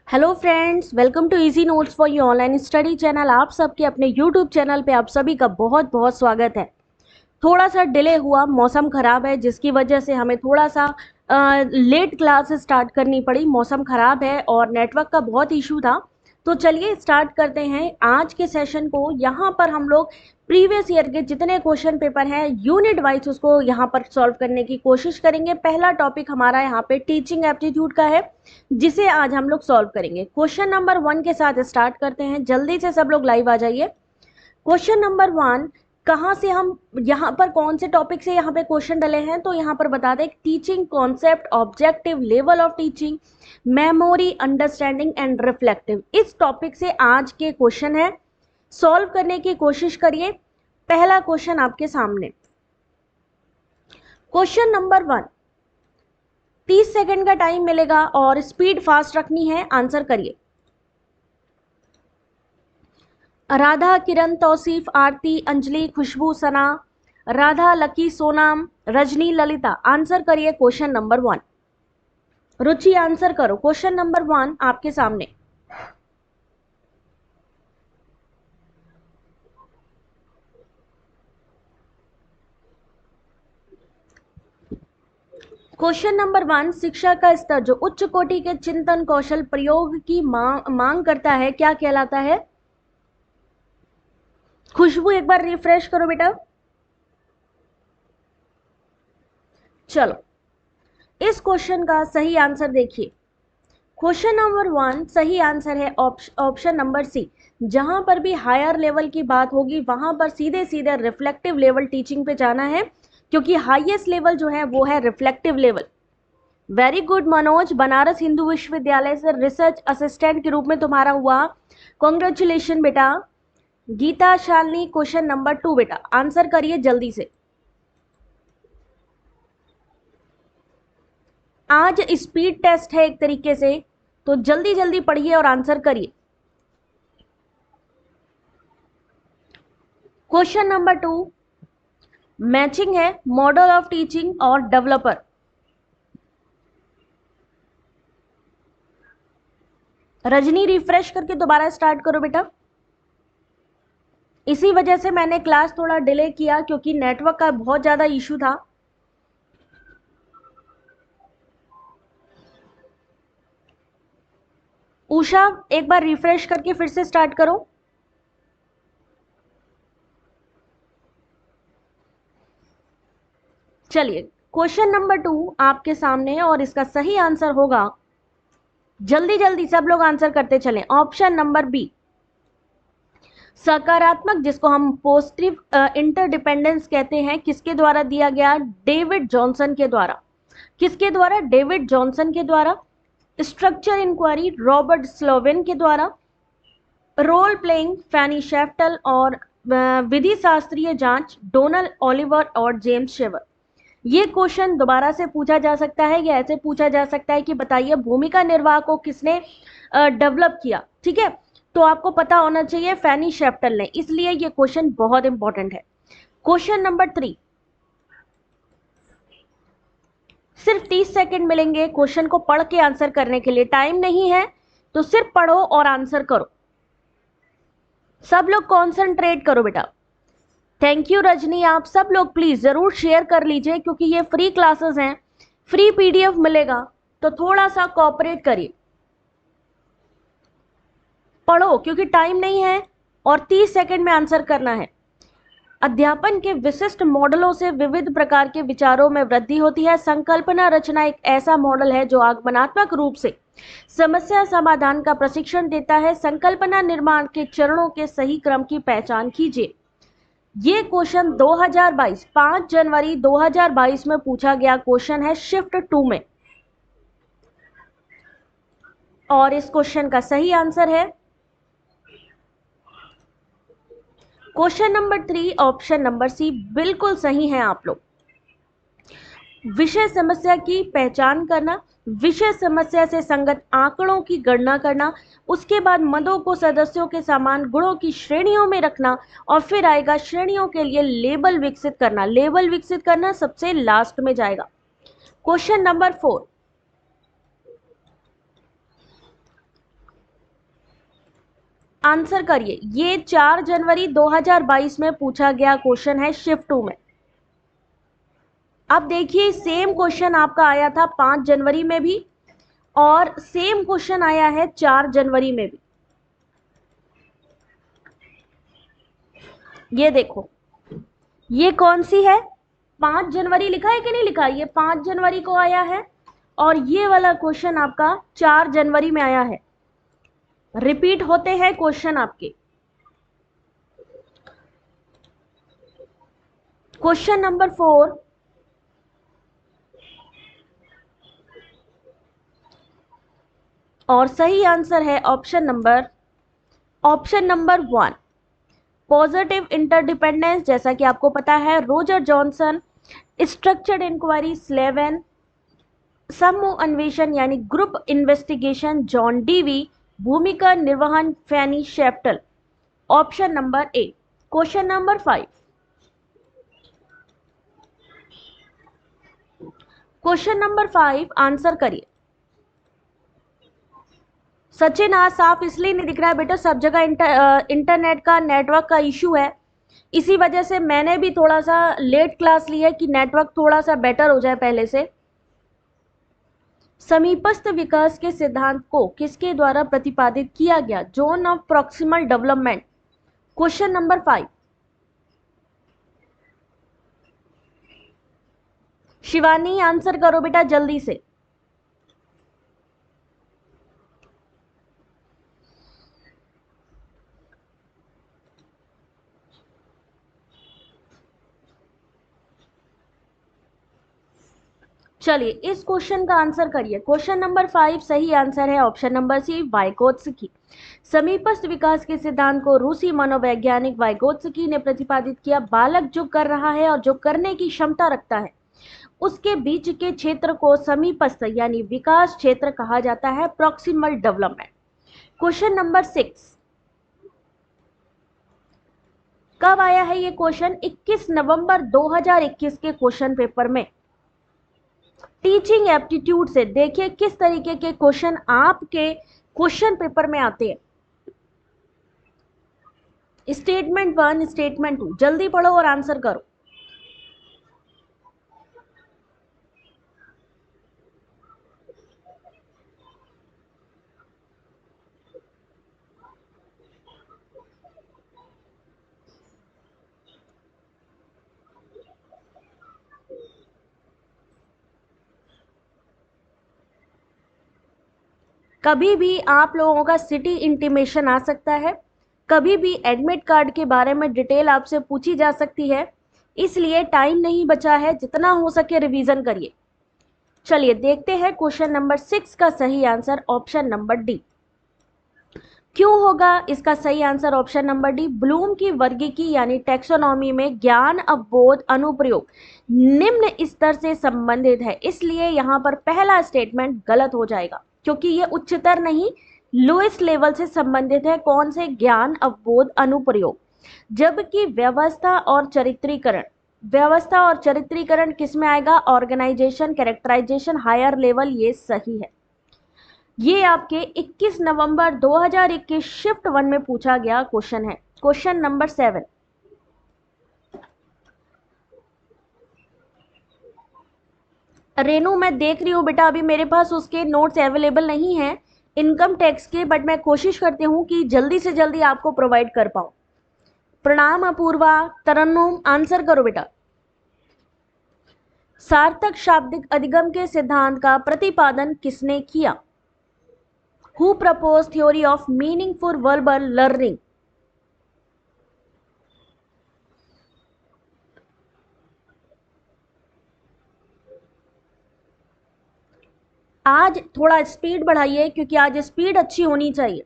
Hello friends, welcome to easy notes for you online study channel. आप सबके अपने YouTube channel पे आप सभी का बहुत बहुत स्वागत है। थोड़ा सा डिले हुआ, मौसम खराब है जिसकी वजह से हमें थोड़ा सा लेट क्लास स्टार्ट करनी पड़ी। मौसम खराब है और नेटवर्क का बहुत इशू था। तो चलिए स्टार्ट करते हैं आज के सेशन को। यहाँ पर हम लोग प्रीवियस ईयर के जितने क्वेश्चन पेपर हैं यूनिट वाइज उसको यहाँ पर सॉल्व करने की कोशिश करेंगे। पहला टॉपिक हमारा यहाँ पे टीचिंग एप्टीट्यूड का है जिसे आज हम लोग सॉल्व करेंगे। क्वेश्चन नंबर 1 के साथ स्टार्ट करते हैं। जल्दी से सब लोग लाइव आ जाइए। क्वेश्चन नंबर 1, कहाँ से हम यहाँ पर कौन से टॉपिक से यहाँ पे क्वेश्चन डले हैं, तो यहाँ पर बता दें teaching concept, objective, level of teaching, memory, understanding and reflective. इस टॉपिक से आज के क्वेश्चन है। सॉल्व करने की कोशिश करिए। पहला क्वेश्चन आपके सामने। क्वेश्चन नंबर 1, 30 सेकंड का टाइम मिलेगा और स्पीड फास्ट रखनी है। आंसर करिए। राधा, किरण, तौसीफ, आरती, अंजलि, खुशबू, सना, राधा, लकी, सोनाम, रजनी, ललिता। आंसर करिए क्वेश्चन नंबर 1। रुचि आंसर करो। क्वेश्चन नंबर 1 आपके सामने। क्वेश्चन नंबर 1, शिक्षा का स्तर जो उच्च कोटि के चिंतन कौशल प्रयोग की मांग करता है क्या कहलाता है? खुशबू एक बार रिफ्रेश करो बेटा। चलो, इस क्वेश्चन का सही आंसर देखिए। क्वेश्चन नंबर 1 सही आंसर है ऑप्शन नंबर सी। जहां पर भी हायर लेवल की बात होगी वहां पर सीधे सीधे रिफ्लेक्टिव लेवल टीचिंग पे जाना है, क्योंकि हाईएस्ट लेवल जो है वो है reflective level. Very good Manoj, Banaras Hindu विश्वविद्यालय से रिसर्च असिस्टेंट के रूप में तुम्हारा हुआ। कॉन्ग्रेचुलेशन बेटा। गीता शालिनी, क्वेश्चन नंबर 2 बेटा आंसर करिए जल्दी से। आज स्पीड टेस्ट है एक तरीके से, तो जल्दी जल्दी पढ़िए और आंसर करिए। क्वेश्चन नंबर 2 मैचिंग है मॉडल ऑफ टीचिंग और डेवलपर। रजनी रिफ्रेश करके दोबारा स्टार्ट करो बेटा। इसी वजह से मैंने क्लास थोड़ा डिले किया क्योंकि नेटवर्क का बहुत ज्यादा इशू था। उषा एक बार रिफ्रेश करके फिर से स्टार्ट करो। चलिए, क्वेश्चन नंबर 2 आपके सामने और इसका सही आंसर होगा, जल्दी जल्दी सब लोग आंसर करते चलें, ऑप्शन नंबर बी। सकारात्मक जिसको हम पॉजिटिव इंटरडिपेंडेंस कहते हैं, किसके द्वारा दिया गया? डेविड जॉनसन के द्वारा। किसके द्वारा? डेविड जॉनसन के द्वारा। स्ट्रक्चर इंक्वायरी रॉबर्ट स्लोवेन के द्वारा। रोल प्लेइंग फैनी शेफ्टल और विधि शास्त्रीय जांच डोनाल्ड ओलिवर और जेम्स शेवर। ये क्वेश्चन दोबारा से पूछा जा सकता है या ऐसे पूछा जा सकता है कि बताइए भूमिका निर्वाह को किसने डेवलप किया। ठीक है, तो आपको पता होना चाहिए फैनी शेफ्टल ने, इसलिए ये क्वेश्चन बहुत इंपॉर्टेंट है। क्वेश्चन नंबर 3, सिर्फ 30 सेकंड मिलेंगे क्वेश्चन को पढ़ के आंसर करने के लिए। टाइम नहीं है तो सिर्फ पढ़ो और आंसर करो। सब लोग कॉन्सेंट्रेट करो बेटा। Thank you Rajni. आप सब लोग प्लीज जरूर शेयर कर लीजिए क्योंकि ये फ्री क्लासेस हैं, फ्री पीडीएफ मिलेगा, तो थोड़ा सा कोऑपरेट करिए। पढ़ो क्योंकि टाइम नहीं है और 30 सेकंड में आंसर करना है। अध्यापन के विशिष्ट मॉडलों से विविध प्रकार के विचारों में वृद्धि होती है। संकल्पना रचना एक ऐसा मॉडल है जो आगमनात्मक रूप से समस्या समाधान का प्रशिक्षण देता है। संकल्पना निर्माण के चरणों के सही क्रम की पहचान कीजिए। ये क्वेश्चन 2022 5 जनवरी 2022 में पूछा गया क्वेश्चन है शिफ्ट 2 में, और इस क्वेश्चन का सही आंसर है question number 3 option number C. बिल्कुल सही है आप लोग। विषय समस्या की पहचान करना, विषय समस्या से संगत आंकड़ों की गणना करना, उसके बाद मदों को सदस्यों के समान गुणों की श्रेणियों में रखना, और फिर आएगा श्रेणियों के लिए लेबल विकसित करना। लेबल विकसित करना सबसे लास्ट में जाएगा। क्वेश्चन नंबर 4, आंसर करिए। ये 4 जनवरी 2022 में पूछा गया क्वेश्चन है शिफ्ट 2 में। अब देखिए सेम क्वेश्चन आपका आया था 5 जनवरी में भी और सेम क्वेश्चन आया है 4 जनवरी में भी। ये देखो, ये कौन सी है? 5 जनवरी लिखा है कि नहीं लिखा? ये 5 जनवरी को आया है और ये वाला क्वेश्चन आपका 4 जनवरी में आया है। रिपीट होते हैं क्वेश्चन आपके। क्वेश्चन नंबर 4, और सही आंसर है ऑप्शन नंबर 1, पॉजिटिव इंटरडिपेंडेंस। जैसा कि आपको पता है, Roger Johnson, structured inquiry, Slavin, समूह अन्वेषण यानी ग्रुप इन्वेस्टिगेशन, जॉन डीवी, भूमिका निर्वहन, Fannie Shaftel. Option number A. Question number 5, question number 5 answer करिए। सचिन, आज साफ इसलिए नहीं दिख रहा है बेटा, सब जगह इंटरनेट का नेटवर्क का इशू है, इसी वजह से मैंने भी थोड़ा सा लेट क्लास ली है कि नेटवर्क थोड़ा सा बेटर हो जाए पहले से। समीपस्थ विकास के सिद्धांत को किसके द्वारा प्रतिपादित किया गया? Zone of proximal development. Question number 5, Shivani answer करो बेटा जल्दी से। चलिए इस क्वेश्चन का आंसर करिए। क्वेश्चन नंबर 5 सही आंसर है ऑप्शन नंबर सी, वाइगोत्स्की। समीपस्थ विकास के सिद्धांत को रूसी मनोवैज्ञानिक वाइगोत्स्की ने प्रतिपादित किया। बालक जो कर रहा है और जो करने की क्षमता रखता है उसके बीच के क्षेत्र को समीपस्थ यानी विकास क्षेत्र कहा जाता है, प्रॉक्सिमल डेवलपमेंट। क्वेश्चन नंबर 6, कब आया है ये क्वेश्चन? 21 नवंबर 2021 के क्वेश्चन पेपर में। टीचिंग एप्टीट्यूड से देखिए किस तरीके के क्वेश्चन आपके क्वेश्चन पेपर में आते हैं। स्टेटमेंट 1, स्टेटमेंट 2, जल्दी पढ़ो और आंसर करो। कभी भी आप लोगों का सिटी इंटीमेशन आ सकता है, कभी भी एडमिट कार्ड के बारे में डिटेल आपसे पूछी जा सकती है, इसलिए टाइम नहीं बचा है, जितना हो सके रिवीजन करिए। चलिए देखते हैं क्वेश्चन नंबर 6 का सही आंसर ऑप्शन नंबर डी। क्यों होगा इसका सही answer option number D? Bloom की वर्गीकी यानी टैक्सोनॉमी में ज्ञान अवबोध अनुप्रयोग निम्न स्तर से संबंधित है, इसलिए यहां पर पहला स्टेटमेंट गलत हो जाएगा क्योंकि ये उच्चतर नहीं लोएस्ट लेवल से संबंधित है। कौन से? ज्ञान अवबोध अनुप्रयोग। जबकि व्यवस्था और चरित्रीकरण किस में आएगा? ऑर्गेनाइजेशन, कैरेक्टराइजेशन, हायर लेवल, ये सही है। ये आपके 21 नवंबर 2021 शिफ्ट 1 में पूछा गया क्वेश्चन है। क्वेश्चन नंबर 7, रेनू मैं देख रही हूँ बेटा, अभी मेरे पास उसके नोट्स अवेलेबल नहीं है इनकम टैक्स के, बट मैं कोशिश करती हूँ कि जल्दी से जल्दी आपको प्रोवाइड कर पाऊँ। प्रणाम अपूर्वा, तरन्नुम आंसर करो बेटा। सार्थक शाब्दिक अधिगम के सिद्धांत का प्रतिपादन किसने किया? Who proposed theory of meaningful verbal learning? आज थोड़ा स्पीड बढ़ाइए क्योंकि आज स्पीड अच्छी होनी चाहिए।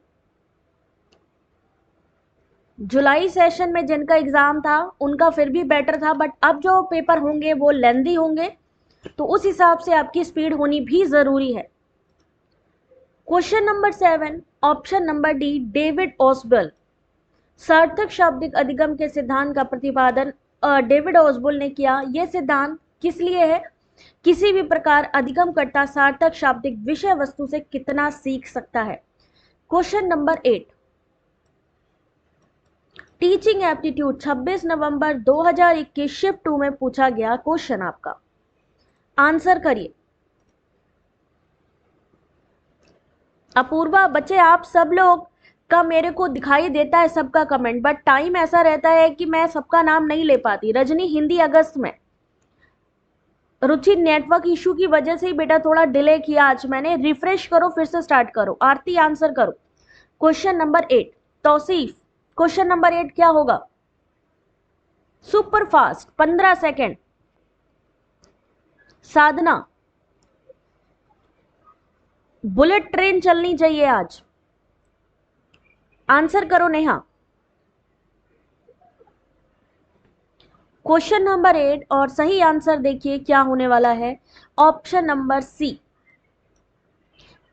जुलाई सेशन में जिनका एग्जाम था उनका फिर भी बेटर था, बट अब जो पेपर होंगे वो लेंदी होंगे, तो उस हिसाब से आपकी स्पीड होनी भी जरूरी है। Question number 7 option number D, David Ausubel. सार्थक शाब्दिक अधिगम के सिद्धांत का प्रतिपादन डेविड ओसबल ने किया। यह सिद्धांत किस लिए है? किसी भी प्रकार अधिगमकर्ता सार्थक शाब्दिक विषय वस्तु से कितना सीख सकता है। क्वेश्चन नंबर 8, टीचिंग एप्टीट्यूड 26 नवंबर 2021 शिफ्ट 2 में पूछा गया क्वेश्चन आपका, आंसर करिए। अपूर्वा, बच्चे आप सब लोग का मेरे को दिखाई देता है सबका कमेंट, बट टाइम ऐसा रहता है कि मैं सबका नाम नहीं ले पाती। रजनी, हिंदी अगस्त में। रुचि, नेटवर्क इशू की वजह से ही बेटा थोड़ा डिले किया आज मैंने, रिफ्रेश करो फिर से स्टार्ट करो। आरती, आंसर करो। Question number 8। Tauseef, question number 8 क्या होगा? Super fast 15 second. Sadhana, bullet train चलनी चाहिए आज, आंसर करो। नेहा, क्वेश्चन नंबर 8 और सही आंसर देखिए क्या होने वाला है, ऑप्शन नंबर सी।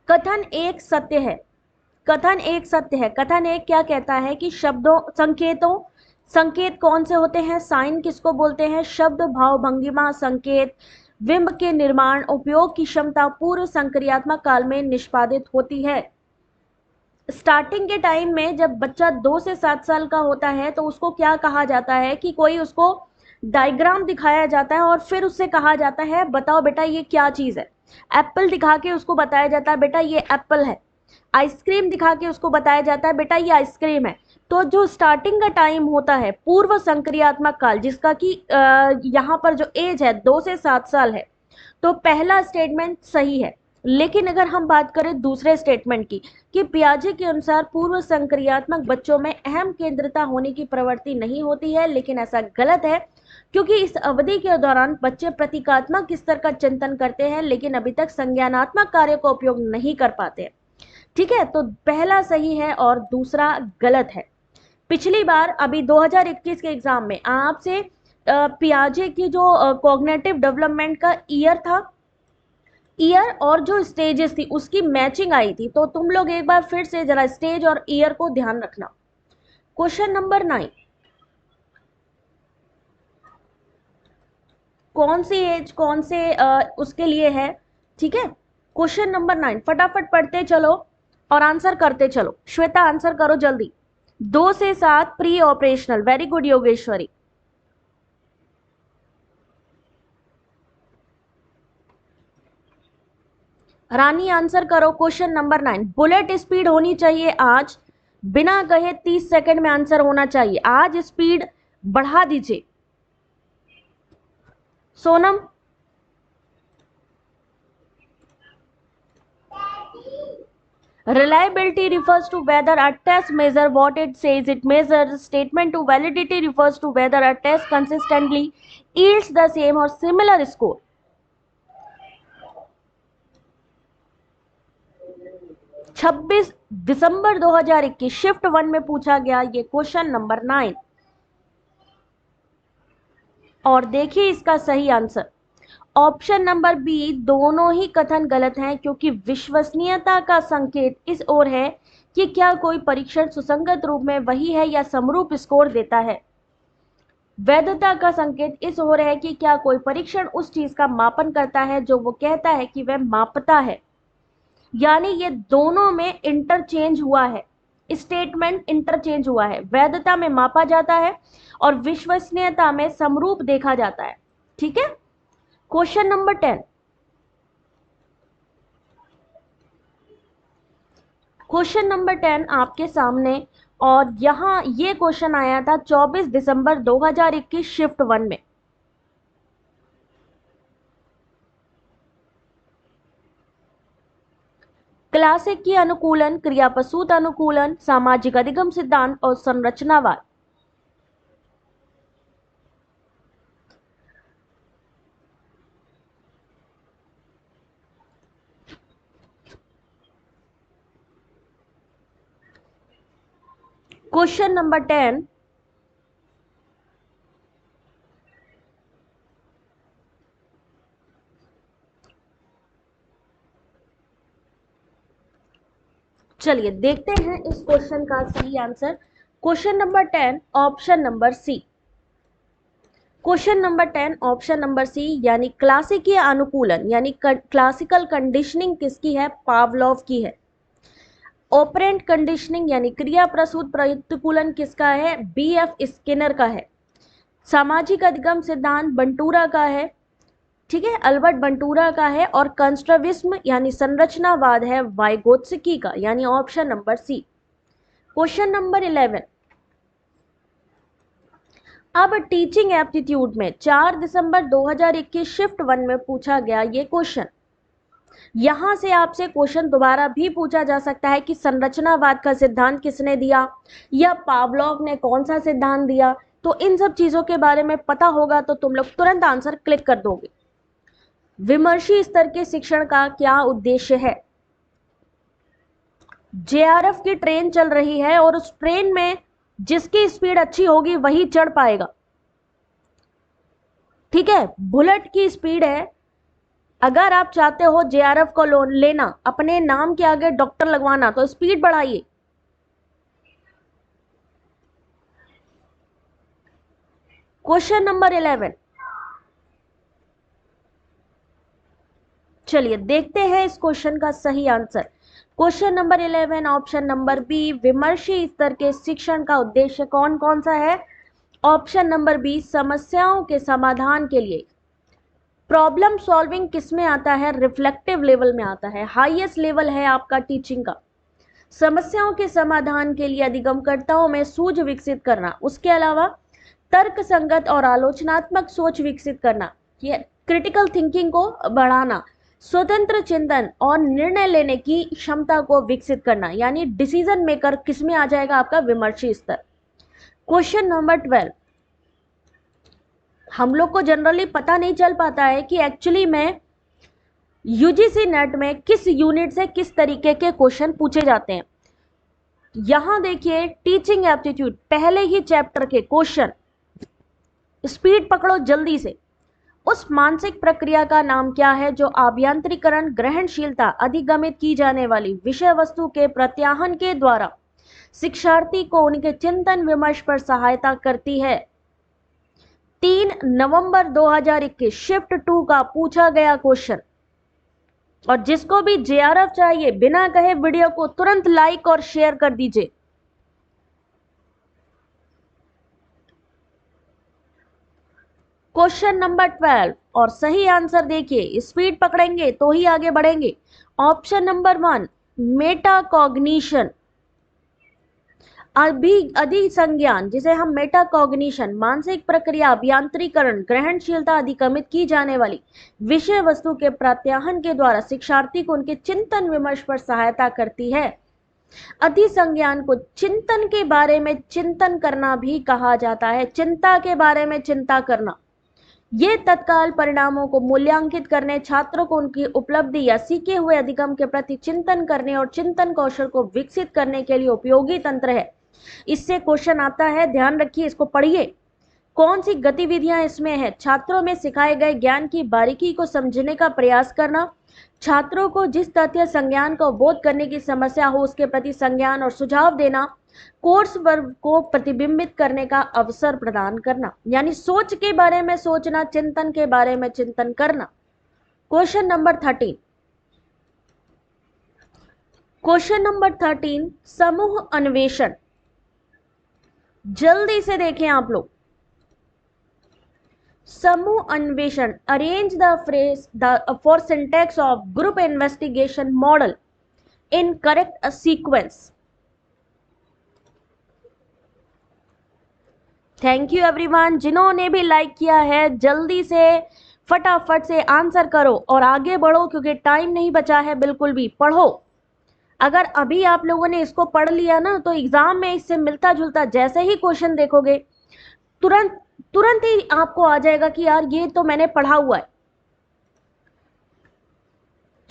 कथन एक सत्य है। कथन एक सत्य है। कथन एक क्या कहता है कि शब्दों, संकेतों, संकेत कौन से होते हैं, साइन किसको बोलते हैं, शब्द, भाव, भंगिमा, संकेत, बिंब के निर्माण, उपयोग की क्षमता पूर्व संक्रियात्मक काल में निष्पादित होती है। स्टार्टिंग के टाइम में जब बच्चा 2 से 7 साल का होता है तो उसको क्या कहा जाता है कि कोई उसको डायग्राम दिखाया जाता है और फिर उससे कहा जाता है बताओ बेटा ये क्या चीज है। एप्पल दिखा के उसको बताया जाता है बेटा ये एप्पल है। आइसक्रीम दिखा के उसको बताया जाता है बेटा ये आइसक्रीम है। तो जो स्टार्टिंग का टाइम होता है पूर्व संक्रियात्मक काल, जिसका कि यहाँ पर जो एज है 2 से 7 साल है, तो पहला स्टेटमेंट सही है। लेकिन अगर हम बात करें दूसरे स्टेटमेंट की कि पियाजे के अनुसार पूर्व संक्रियात्मक बच्चों में अहम केंद्रता होने की प्रवृत्ति नहीं होती है, लेकिन ऐसा गलत है क्योंकि इस अवधि के दौरान बच्चे प्रतीकात्मक स्तर का चिंतन करते हैं लेकिन अभी तक संज्ञानात्मक कार्य का उपयोग नहीं कर पाते। ठीक है, तो पहला सही है और दूसरा गलत है। पिछली बार अभी 2021 के एग्जाम में आपसे पियाजे की जो कॉग्निटिव डेवलपमेंट का ईयर था, ईयर और जो स्टेजेस थी उसकी मैचिंग आई थी, तो तुम लोग एक बार फिर से जरा स्टेज और ईयर को ध्यान रखना। क्वेश्चन नंबर 9, कौन सी एज कौन से उसके लिए है? ठीक है, क्वेश्चन नंबर 9 फटाफट पढ़ते चलो और आंसर करते चलो। श्वेता, आंसर करो जल्दी। 2 से 7 pre operational. Very good Yogeshwari. Rani, answer करो क्वेश्चन नंबर 9। बुलेट स्पीड होनी चाहिए आज, बिना कहे 30 सेकंड में आंसर होना चाहिए। आज स्पीड बढ़ा दीजिए। Sonam, reliability refers to whether a test measure what it says it measures. Statement to validity refers to whether a test consistently yields the same or similar score. 26 December 2021 shift 1 में पूछा गया ये question number 9 और देखिए इसका सही answer option number B. दोनों ही कथन गलत हैं क्योंकि विश्वसनीयता का संकेत इस ओर है कि क्या कोई परीक्षण सुसंगत रूप में वही है या समरूप स्कोर देता है। वैधता का संकेत इस ओर है कि क्या कोई परीक्षण उस चीज का मापन करता है जो वो कहता है कि वह मापता है। यानी ये दोनों में इंटरचेंज हुआ है, स्टेटमेंट इंटरचेंज हुआ है। वैधता में मापा जाता है और विश्वसनीयता में समरूप देखा जाता है। ठीक है, क्वेश्चन नंबर 10। क्वेश्चन नंबर 10 आपके सामने और यहां ये क्वेश्चन आया था 24 दिसंबर 2021 शिफ्ट 1 में। क्लासिक की अनुकूलन, क्रियापसूत अनुकूलन, सामाजिक अधिगम सिद्धांत और संरचनावाद। क्वेश्चन नंबर 10 चलिए देखते हैं इस क्वेश्चन का सही answer. Question number 10 option number C. Question number 10 option number C यानी क्लासिकीय अनुकूलन यानी क्लासिकल कंडीशनिंग किसकी है? पावलोव की है। ऑपरेंट कंडीशनिंग यानी क्रिया प्रसूत प्रतिकूलन किसका है? BF स्किनर का है। सामाजिक अधिगम सिद्धांत बंटूरा का है, ठीक है, अल्बर्ट बंटूरा का है। और कंस्ट्रक्टिविज्म यानी संरचनावाद है वाइगोत्स्की का, यानी option number C. Question number 11। अब टीचिंग एप्टीट्यूड में 4 दिसंबर 2021 शिफ्ट 1 में पूछा गया ये क्वेश्चन। यहां से आपसे क्वेश्चन दोबारा भी पूछा जा सकता है कि संरचनावाद का सिद्धांत किसने दिया, या पावलोव ने कौन सा सिद्धांत दिया। तो इन सब चीजों के बारे में पता होगा तो तुम लोग तुरंत आंसर क्लिक कर दोगे। विमर्शी स्तर के शिक्षण का क्या उद्देश्य है? JRF की ट्रेन चल रही है और उस ट्रेन में जिसकी स्पीड अच्छी होगी वही चढ़ पाएगा, ठीक है। बुलेट की स्पीड है, अगर आप चाहते हो JRF को लोन लेना, अपने नाम के आगे डॉक्टर लगवाना, तो स्पीड बढ़ाइए। क्वेश्चन नंबर 11, चलिए देखते हैं इस क्वेश्चन का सही answer. Question number 11 option number B, विमर्शी स्तर के शिक्षण का उद्देश्य कौन कौन सा है? ऑप्शन नंबर बी, समस्याओं के समाधान के लिए। प्रॉब्लम सॉल्विंग किस में आता है? रिफ्लेक्टिव लेवल में आता है, हाईएस्ट लेवल है आपका टीचिंग का। समस्याओं के समाधान के लिए अधिगमकर्ताओं में सूझ विकसित करना, उसके अलावा तर्क संगत और आलोचनात्मक सोच विकसित करना, ये क्रिटिकल थिंकिंग को बढ़ाना, स्वतंत्र चिंतन और निर्णय लेने की क्षमता को विकसित करना, यानी डिसीजन मेकर किस में आ जाएगा? आपका विमर्शी स्तर। क्वेश्चन नंबर 12, हम लोग को जनरली पता नहीं चल पाता है कि एक्चुअली में UGC नेट में किस यूनिट से किस तरीके के क्वेश्चन पूछे जाते हैं। यहां देखिए टीचिंग एप्टीट्यूड पहले ही चैप्टर के क्वेश्चन, स्पीड पकड़ो जल्दी से। उस मानसिक प्रक्रिया का नाम क्या है जो आभ्यंतरीकरण, ग्रहणशीलता, अधिगमित की जाने वाली विषय वस्तु के प्रत्याहन के द्वारा शिक्षार्थी को उनके चिंतन विमर्श पर सहायता करती है? 3 नवंबर 2021 शिफ्ट 2 का पूछा गया क्वेश्चन। और जिसको भी JRF चाहिए बिना कहे वीडियो को तुरंत लाइक और शेयर कर दीजिए। क्वेश्चन नंबर 12 और सही आंसर देखिए, स्पीड पकड़ेंगे तो ही आगे बढ़ेंगे। ऑप्शन नंबर 1, मेटाकॉग्निशन, अधिसंज्ञान, जिसे हम मेटाकॉग्निशन, मानसिक प्रक्रिया, अभियांत्रिकरण, ग्रहणशीलता, अधिगमित की जाने वाली विषय वस्तु के प्रत्याहन के द्वारा शिक्षार्थी को उनके चिंतन विमर्श पर सहायता करती है। अधिसंज्ञान को चिंतन के बारे में चिंतन करना भी कहा जाता है, चिंता के बारे में चिंता करना। ये तत्काल परिणामों को मूल्यांकित करने, छात्रों को उनकी उपलब्धि या सीखे हुए अधिगम के प्रति चिंतन करने और चिंतन कौशल को विकसित करने के लिए उपयोगी तंत्र है। इससे क्वेश्चन आता है, ध्यान रखिए, इसको पढ़िए। कौन सी गतिविधियां इसमें है? छात्रों में सिखाए गए ज्ञान की बारीकी को समझने का प्रयास करना, छात्रों को जिस तथ्य संज्ञान का बोध करने की समस्या हो उसके प्रति संज्ञान और सुझाव देना, कोर्स वर्ग को प्रतिबिंबित करने का अवसर प्रदान करना, यानी सोच के बारे में सोचना, चिंतन के बारे में चिंतन करना। क्वेश्चन नंबर 13, क्वेश्चन नंबर 13, समूह अन्वेषण। जल्दी से देखें आप लोग, समूह अन्वेषण, arrange the phrase for syntax of group investigation model in correct sequence. Thank you everyone, जिन्होंने भी लाइक किया है जल्दी से फटाफट से आंसर करो और आगे बढ़ो, क्योंकि टाइम नहीं बचा है बिल्कुल भी। पढ़ो, अगर अभी आप लोगों ने इसको पढ़ लिया ना तो एग्जाम में इससे मिलता जुलता जैसे ही क्वेश्चन देखोगे तुरंत तुरंत ही आपको आ जाएगा कि यार ये तो मैंने पढ़ा हुआ है।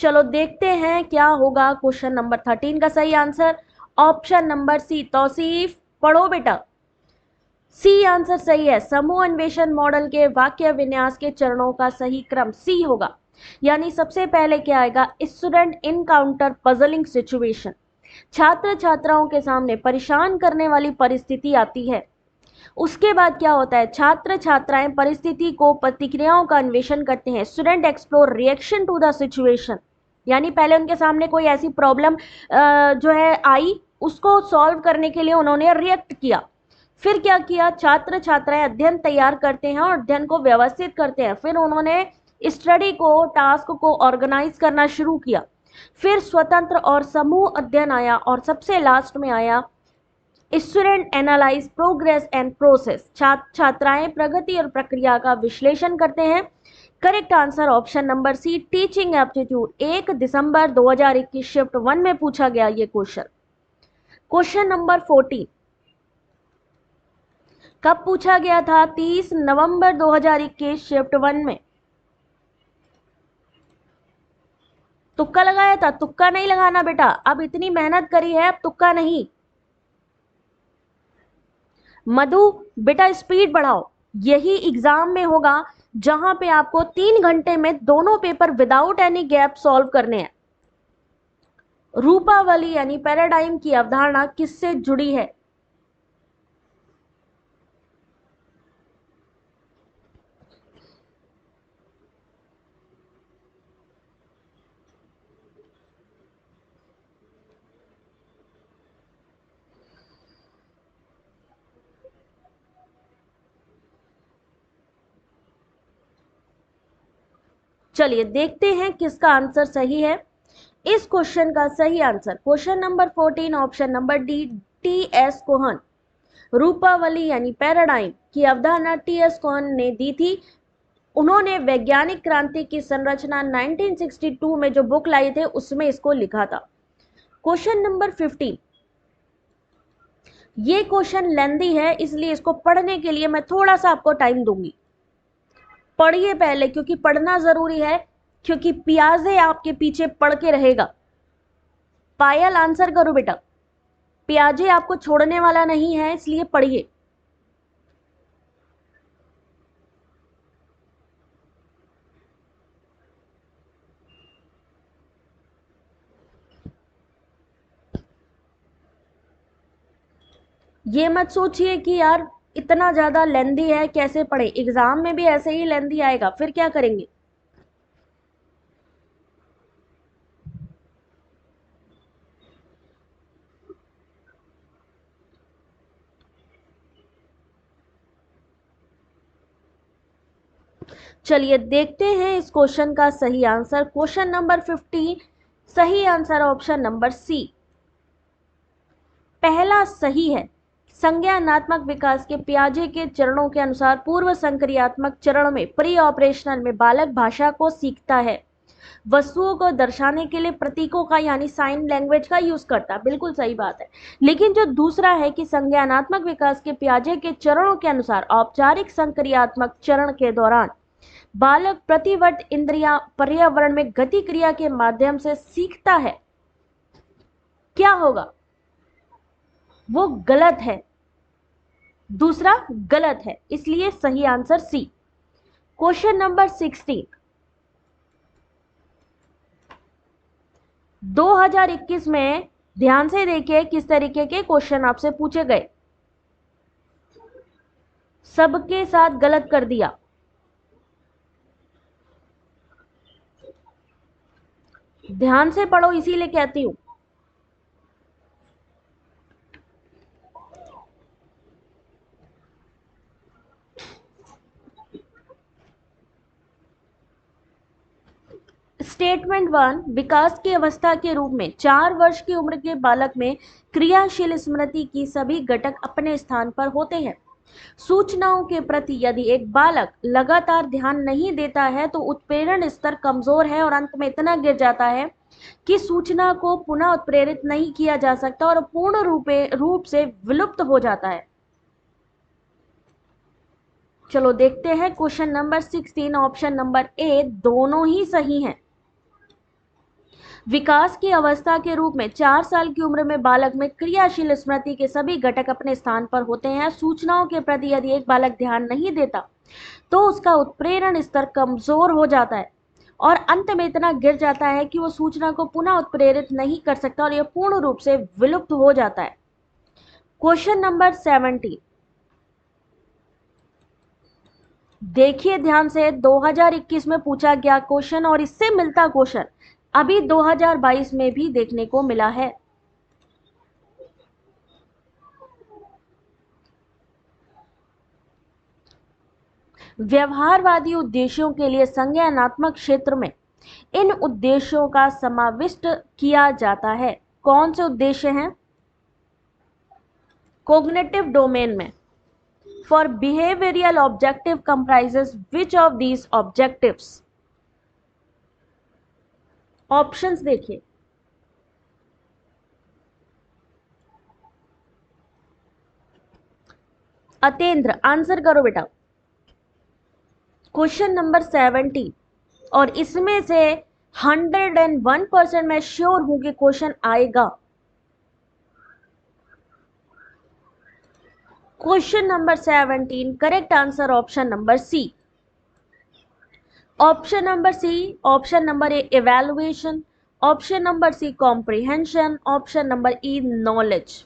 चलो देखते हैं क्या होगा क्वेश्चन नंबर 13 का सही answer. Option number C, Tauseef. पढ़ो बेटा, सी आंसर सही है। समूह अन्वेषण मॉडल के वाक्य विन्यास के चरणों का सही क्रम सी होगा, यानी सबसे पहले क्या आएगा? स्टूडेंट इनकाउंटर पजलिंग सिचुएशन, छात्र छात्राओं के सामने परेशान करने वाली परिस्थिति आती है। उसके बाद क्या होता है? छात्र छात्राएं परिस्थिति को प्रतिक्रियाओं का अन्वेषण करते हैं। Student explore reaction to the situation, यानी पहले उनके सामने कोई ऐसी प्रॉब्लम जो है आई, उसको सॉल्व करने के लिए उन्होंने रिएक्ट किया। फिर क्या किया, छात्र छात्राएं अध्ययन तैयार करते हैं और अध्ययन को व्यवस्थित करते हैं। फिर उन्होंने स्टडी को, टास्क को ऑर्गेनाइज करना शुरू किया। फिर स्वतंत्र और समूह अध्ययन आया और सबसे लास्ट में आया student analyse progress and process. छात्राएं प्रगति और प्रक्रिया का विश्लेषण करते हैं। Correct answer option number C, teaching aptitude. 1 दिसंबर 2021 शिफ्ट 1 में पूछा गया ये क्वेश्चन। क्वेश्चन नंबर 14 कब पूछा गया था? 30 नवंबर 2021 शिफ्ट 1 में। तुक्का लगाया था? तुक्का नहीं लगाना बेटा, अब इतनी मेहनत करी है, अब तुक्का नहीं। मधु बेटा स्पीड बढ़ाओ, यही एग्जाम में होगा जहां पे आपको 3 घंटे में दोनों paper without any gap solve करने हैं। रूपावली यानी पैराडाइम की अवधारणा किससे जुड़ी है? चलिए देखते हैं किसका आंसर सही है। इस क्वेश्चन का सही answer question number 14 option number D, T S Kuhn. रूपावली यानी पैराडाइम की अवधारणा टी एस कोहन ने दी थी। उन्होंने वैज्ञानिक क्रांति की संरचना 1962 में जो बुक लाई थे उसमें इसको लिखा था। क्वेश्चन नंबर 15, ये क्वेश्चन लेंदी है इसलिए इसको पढ़ने के लिए मैं थोड़ा सा आपको टाइम दूंगी। पढ़िए पहले, क्योंकि पढ़ना जरूरी है, क्योंकि पियाजे आपके पीछे पढ़ के रहेगा। पायल आंसर करो बेटा, पियाजे आपको छोड़ने वाला नहीं है, इसलिए पढ़िए। ये मत सोचिए कि यार इतना ज्यादा लेंदी है कैसे पढ़े, एग्जाम में भी ऐसे ही लेंदी आएगा, फिर क्या करेंगे। चलिए देखते हैं इस क्वेश्चन का सही आंसर। क्वेश्चन नंबर 15 सही आंसर ऑप्शन नंबर सी, पहला सही है। संज्ञानात्मक विकास के पियाजे के चरणों के अनुसार पूर्व संक्रियात्मक चरण में प्री ऑपरेशनल में बालक भाषा को सीखता है, वस्तुओं को दर्शाने के लिए प्रतीकों का यानी साइन लैंग्वेज का यूज करता है। बिल्कुल सही बात है। लेकिन जो दूसरा है कि संज्ञानात्मक विकास के पियाजे के चरणों के अनुसार औपचारिक संक्रियात्मक चरण के दौरान बालक प्रतिवर्त इंद्रिया पर्यावरण में गति क्रिया के माध्यम से सीखता है, क्या होगा? वो गलत है, दूसरा गलत है, इसलिए सही आंसर सी। क्वेश्चन नंबर 16, 2021 में ध्यान से देखिए किस तरीके के क्वेश्चन आपसे पूछे गए। सबके साथ गलत कर दिया। ध्यान से पढ़ो, इसीलिए कहती हूं। स्टेटमेंट 1, विकास की अवस्था के रूप में 4 वर्ष की उम्र के बालक में क्रियाशील स्मृति की सभी घटक अपने स्थान पर होते हैं। सूचनाओं के प्रति यदि एक बालक लगातार ध्यान नहीं देता है तो उत्प्रेरण स्तर कमजोर है और अंत में इतना गिर जाता है कि सूचना को पुनः उत्प्रेरित नहीं किया जा सकता और पूर्ण रूप से विलुप्त हो जाता है। चलो देखते हैं क्वेश्चन नंबर 16 ऑप्शन नंबर ए, दोनों ही सही हैं। विकास की अवस्था के रूप में 4 साल की उम्र में बालक में क्रियाशील स्मृति के सभी घटक अपने स्थान पर होते हैं। सूचनाओं के प्रति यदि एक बालक ध्यान नहीं देता तो उसका उत्प्रेरण स्तर कमजोर हो जाता है और अंत में इतना गिर जाता है कि वो सूचना को पुनः उत्प्रेरित नहीं कर सकता और यह पूर्ण रूप से विलुप्त हो जाता है। क्वेश्चन नंबर 17, देखिए ध्यान से, 2021 में पूछा गया क्वेश्चन और इससे मिलता क्वेश्चन अभी 2022 में भी देखने को मिला है। व्यवहारवादी उद्देश्यों के लिए संज्ञानात्मक क्षेत्र में इन उद्देश्यों का समाविष्ट किया जाता है। कौन से उद्देश्य हैं? कॉग्निटिव डोमेन में। For behavioural objective comprises which of these objectives? Options देखिए। अतेंद्र आंसर करो बेटा। क्वेश्चन नंबर 70, और इसमें से 101% मैं श्योर हूं कि क्वेश्चन आएगा। Question number 17, correct answer option number C. Option number C, option number A evaluation, option number C comprehension, option number E knowledge.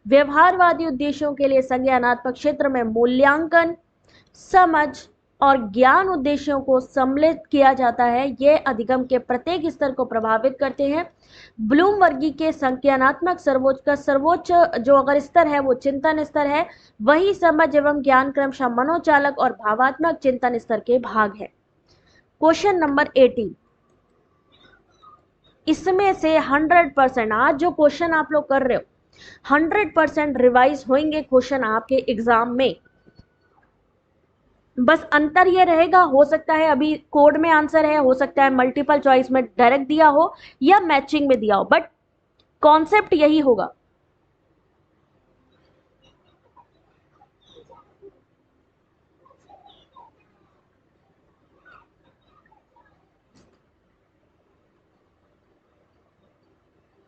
व्यवहारवादी उद्देश्यों के लिए संज्ञानात्मक क्षेत्र में मूल्यांकन, समझ और ज्ञान उद्देश्यों को सम्मिलित किया जाता है। ये अधिगम के प्रत्येक स्तर को प्रभावित करते हैं। ब्लूम वर्गी के संज्ञानात्मक सर्वोच्च जो अगर स्तर है वो चिंतन स्तर है, वही समझ एवं ज्ञान क्रमशः मनोचालक और भावात्मक चिंतन स्तर के भाग है। क्वेश्चन नंबर 18, इसमें से 100% आज जो क्वेश्चन आप लोग कर रहे हो 100% रिवाइज होंगे क्वेश्चन आपके एग्जाम में। बस अंतर ये रहेगा, हो सकता है अभी कोड में आंसर है, हो सकता है मल्टीपल चॉइस में डायरेक्ट दिया हो या मैचिंग में दिया हो, बट कॉन्सेप्ट यही होगा।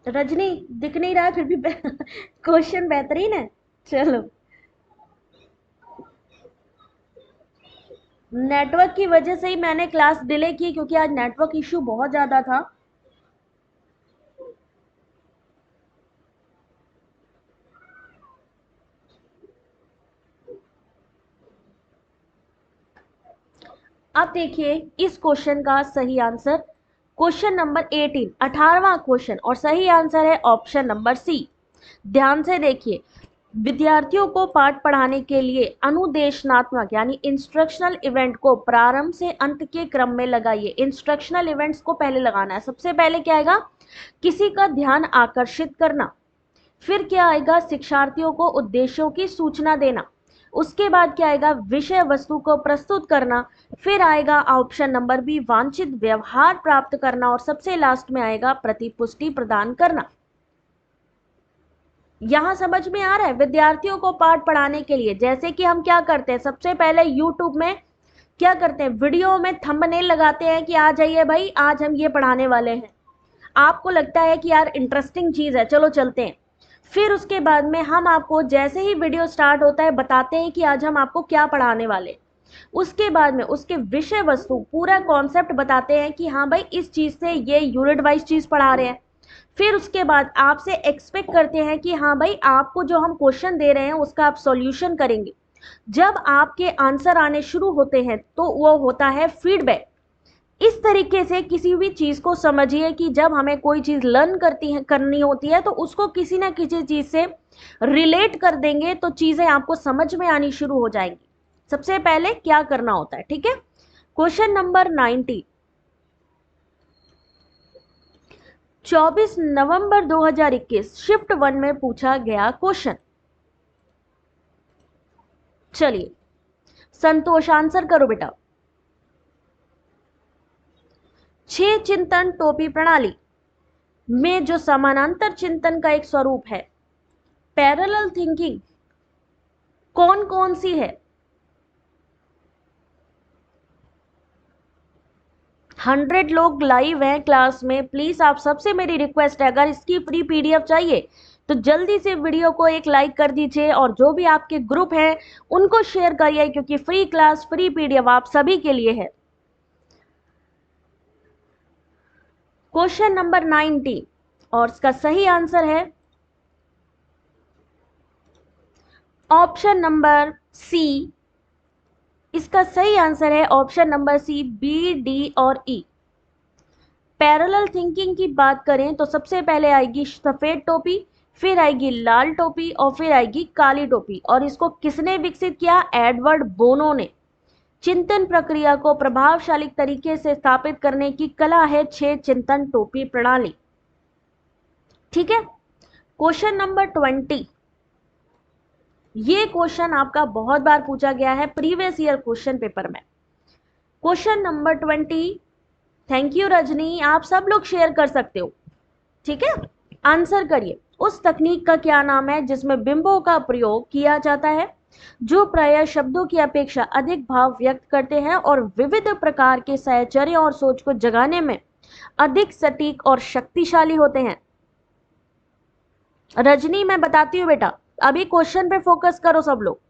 रजनी दिख नहीं रहा है फिर भी क्वेश्चन बेहतरीन है। चलो, नेटवर्क की वजह से ही मैंने क्लास डिले की, क्योंकि आज नेटवर्क इश्यू बहुत ज्यादा था। अब देखिए इस क्वेश्चन का सही आंसर, क्वेश्चन नंबर 18, 18वां क्वेश्चन, और सही आंसर है ऑप्शन नंबर सी। ध्यान से देखिए, विद्यार्थियों को पाठ पढ़ाने के लिए अनुदेशनात्मक यानी इंस्ट्रक्शनल इवेंट को प्रारंभ से अंत के क्रम में लगाइए। इंस्ट्रक्शनल इवेंट्स को पहले लगाना है। सबसे पहले क्या आएगा? किसी का ध्यान आकर्षित करना। फिर क्या आएगा? शिक्षार्थियों को उद्देश्यों की सूचना देना। उसके बाद क्या आएगा? विषय वस्तु को प्रस्तुत करना। फिर आएगा ऑप्शन नंबर बी, वांछित व्यवहार प्राप्त करना, और सबसे लास्ट में आएगा प्रतिपुष्टि प्रदान करना। यहां समझ में आ रहा है? विद्यार्थियों को पाठ पढ़ाने के लिए जैसे कि हम क्या करते हैं, सबसे पहले यूट्यूब में क्या करते हैं, वीडियो में थंबनेल लगाते हैं कि आ जाइए भाई आज हम ये पढ़ाने वाले हैं। आपको लगता है कि यार इंटरेस्टिंग चीज है, चलो चलते हैं। फिर उसके बाद में हम आपको जैसे ही वीडियो स्टार्ट होता है बताते हैं कि आज हम आपको क्या पढ़ाने वाले। उसके बाद में उसके विषय वस्तु पूरा कॉन्सेप्ट बताते हैं कि हाँ भाई इस चीज से ये यूनिट वाइज चीज पढ़ा रहे हैं। फिर उसके बाद आपसे एक्सपेक्ट करते हैं कि हाँ भाई आपको जो हम क्वेश्चन दे रहे हैं उसका आप सॉल्यूशन करेंगे। जब आपके आंसर आने शुरू होते हैं तो वो होता है फीडबैक। इस तरीके से किसी भी चीज को समझिए कि जब हमें कोई चीज लर्न करनी होती है तो उसको किसी ना किसी चीज से रिलेट कर देंगे तो चीजें आपको समझ में आनी शुरू हो जाएंगी। सबसे पहले क्या करना होता है, ठीक है। क्वेश्चन नंबर 90, 24 नवंबर 2021 शिफ्ट 1 में पूछा गया क्वेश्चन। चलिए संतोष आंसर करो बेटा। 6 चिंतन टोपी प्रणाली में जो समानांतर चिंतन का एक स्वरूप है, पैरेलल थिंकिंग, कौन कौन सी है? 100 लोग लाइव हैं क्लास में। प्लीज आप सबसे मेरी रिक्वेस्ट है, अगर इसकी फ्री पीडीएफ चाहिए तो जल्दी से वीडियो को एक लाइक कर दीजिए और जो भी आपके ग्रुप हैं उनको शेयर करिए, क्योंकि फ्री क्लास फ्री पीडीएफ आप सभी के लिए है। क्वेश्चन नंबर 90, और इसका सही आंसर है ऑप्शन नंबर सी। इसका सही आंसर है option number C, B, D और ई। पैरेलल थिंकिंग की बात करें तो सबसे पहले आएगी सफेद टोपी, फिर आएगी लाल टोपी और फिर आएगी काली टोपी। और इसको किसने विकसित किया? एडवर्ड बोनो ने। चिंतन प्रक्रिया को प्रभावशाली तरीके से स्थापित करने की कला है 6 चिंतन टोपी प्रणाली। ठीक है। क्वेश्चन नंबर 20, ये क्वेश्चन आपका बहुत बार पूछा गया है प्रीवियस ईयर क्वेश्चन पेपर में। Question number 20, thank you Rajni, आप सब लोग शेयर कर सकते हो। ठीक है, आंसर करिए। उस तकनीक का क्या नाम है जिसमें बिंबों का प्रयोग किया जाता है जो प्रायः शब्दों की अपेक्षा अधिक भाव व्यक्त करते हैं और विविध प्रकार के साहचर्य और सोच को जगाने में अधिक सटीक और शक्तिशाली होते हैं? रजनी, मैं बताती हूँ बेटा, अभी क्वेश्चन पे फोकस करो सब लोग।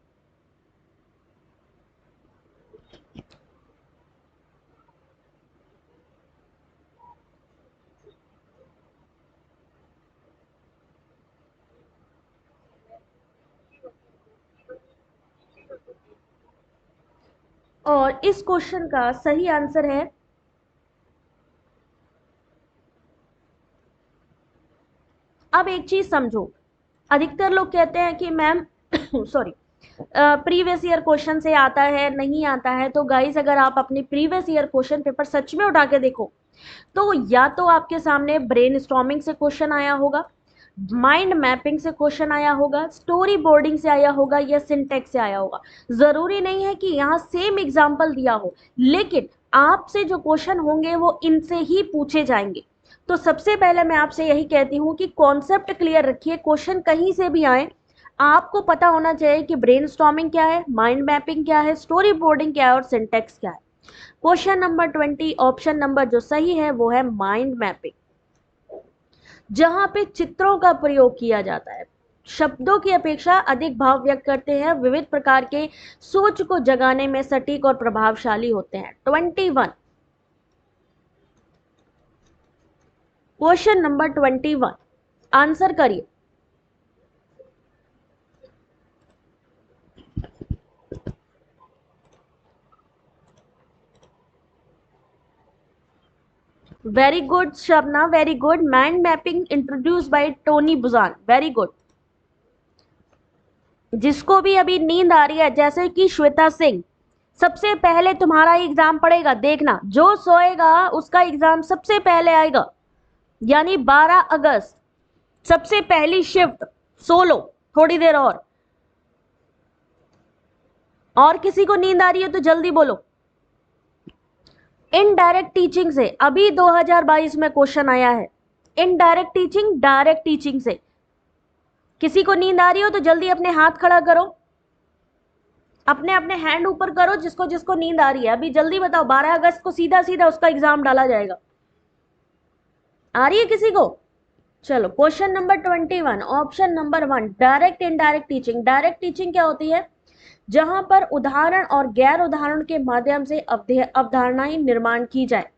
और इस क्वेश्चन का सही आंसर है अब एक चीज समझो, अधिकतर लोग कहते हैं कि ma'am sorry previous year question से आता है नहीं आता है। तो गाइस, अगर आप अपनी प्रीवियस ईयर क्वेश्चन पेपर सच में उठा के देखो तो या तो आपके सामने ब्रेन स्टॉर्मिंग से क्वेश्चन आया होगा, माइंड मैपिंग से क्वेश्चन आया होगा, स्टोरी बोर्डिंग से आया होगा या सिंटेक्स से आया होगा। जरूरी नहीं है कि यहाँ सेम एग्जाम्पल दिया हो, लेकिन आपसे जो क्वेश्चन होंगे वो इनसे ही पूछे जाएंगे। तो सबसे पहले मैं आपसे यही कहती हूँ कि कॉन्सेप्ट क्लियर रखिए, क्वेश्चन कहीं से भी आए आपको पता होना चाहिए कि ब्रेनस्टॉर्मिंग क्या है, माइंड मैपिंग क्या है, स्टोरी बोर्डिंग क्या है और सिंटेक्स क्या है। क्वेश्चन नंबर 20 ऑप्शन नंबर जो सही है वो है माइंड मैपिंग, जहां पे चित्रों का प्रयोग किया जाता है, शब्दों की अपेक्षा अधिक भाव व्यक्त करते हैं, विविध प्रकार के सोच को जगाने में सटीक और प्रभावशाली होते हैं। 21, क्वेश्चन नंबर 21, आंसर करिए। Very good Shabna, very good. Mind mapping introduce by Tony Buzan, very good. जिसको भी अभी नींद आ रही है, जैसे कि श्वेता सिंह, सबसे पहले तुम्हारा एग्जाम पड़ेगा, देखना जो सोएगा उसका एग्जाम सबसे पहले आएगा, यानी 12 अगस्त सबसे पहली शिफ्ट। सो लो थोड़ी देर और किसी को नींद आ रही है तो जल्दी बोलो। इनडायरेक्ट टीचिंग से अभी 2022 में क्वेश्चन आया है, इनडायरेक्ट टीचिंग डायरेक्ट टीचिंग से। किसी को नींद आ रही हो तो जल्दी अपने हाथ खड़ा करो, अपने अपने हैंड ऊपर करो, जिसको जिसको नींद आ रही है अभी जल्दी बताओ। 12 अगस्त को सीधा सीधा उसका एग्जाम डाला जाएगा। आ रही है किसी को? चलो question number 21 option number 1, direct indirect teaching. Direct teaching क्या होती है? जहां पर उदाहरण और गैर उदाहरण के माध्यम से अवधारणाएं निर्माण की जाए,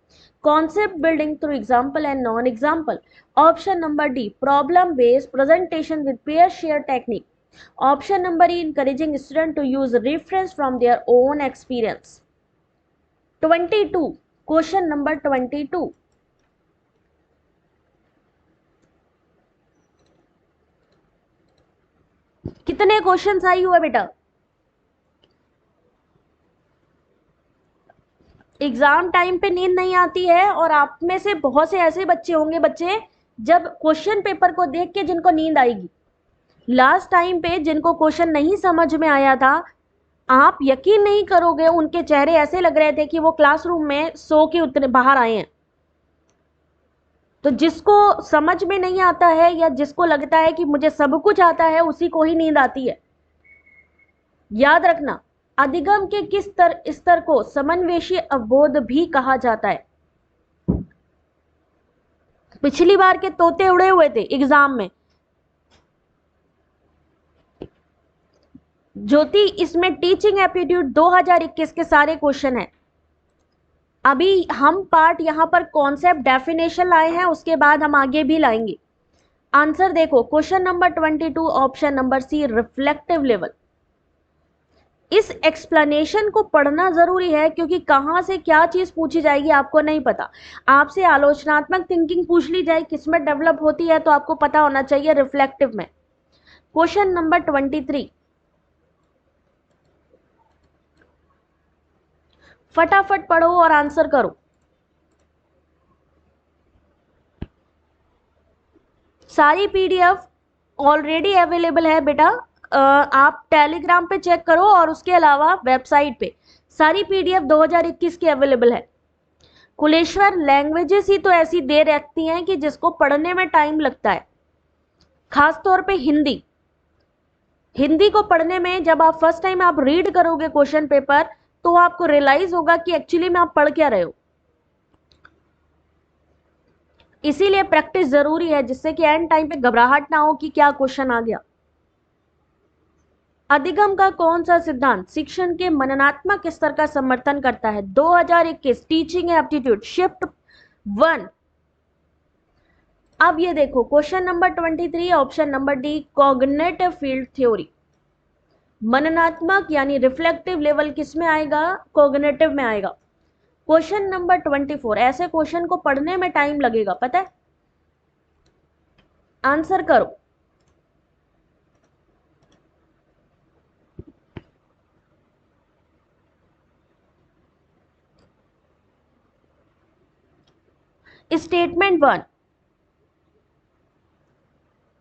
concept building through example and non example. Option number D, problem based presentation with pair share technique. Option number E, encouraging student to use reference from their own experience। 22, question number 22, कितने question I हुए बेटा? Exam time पे नींद नहीं आती है और आप में से बहुत से ऐसे बच्चे होंगे, बच्चे जब क्वेश्चन पेपर को देख के जिनको नींद आएगी। लास्ट टाइम पे जिनको क्वेश्चन नहीं समझ में आया था, आप यकीन नहीं करोगे उनके चेहरे ऐसे लग रहे थे कि वो क्लासरूम में सो के उतरे बाहर आए हैं। तो जिसको समझ में नहीं आता है या जिसको लगता है कि मुझे सब कुछ आता है, उसी को ही नींद आती है। याद रखना, अधिगम के किस स्तर को समन्वेशी अवबोध भी कहा जाता है। पिछली बार के तोते उड़े हुए थे एग्जाम में। ज्योति, इसमें टीचिंग एप्टीट्यूड 2021 के सारे क्वेश्चन हैं। अभी हम पार्ट यहां पर कॉन्सेप्ट डेफिनेशन लाए हैं, उसके बाद हम आगे भी लाएंगे। आंसर देखो, question number 22 option number C, reflective level. इस एक्सप्लेनेशन को पढ़ना जरूरी है, क्योंकि कहाँ से क्या चीज पूछी जाएगी आपको नहीं पता। आपसे आलोचनात्मक थिंकिंग पूछ ली जाए किसमें डेवलप होती है, तो आपको पता होना चाहिए रिफ्लेक्टिव में। क्वेश्चन नंबर 23, फटाफट पढ़ो और आंसर करो। सारी पीडीएफ ऑलरेडी अवेलेबल है बेटा, आप टेलीग्राम पे चेक करो और उसके अलावा वेबसाइट पे सारी पीडीएफ 2021 की अवेलेबल है। कुलेश्वर, लैंग्वेजेस ही तो ऐसी दे रखती हैं कि जिसको पढ़ने में टाइम लगता है, खास तौर पे हिंदी। हिंदी को पढ़ने में जब आप फर्स्ट टाइम आप रीड करोगे क्वेश्चन पेपर, तो आपको रियलाइज होगा कि एक्चुअली में आप पढ़ क्या रहे हो। इसीलिए प्रैक्टिस जरूरी है, जिससे कि एंड टाइम पे घबराहट ना हो कि क्या क्वेश्चन आ गया। अधिगम का कौन सा सिद्धांत शिक्षण के मननात्मक स्तर का समर्थन करता है? 2021 टीचिंग एप्टीट्यूड शिफ्ट 1। अब ये देखो question number 23 option number D, cognitive field theory. मननात्मक यानी रिफ्लेक्टिव लेवल किस में आएगा? कॉग्निटिव में आएगा। क्वेश्चन नंबर 24, ऐसे क्वेश्चन को पढ़ने में टाइम लगेगा, पता है? आंसर करो। स्टेटमेंट 1,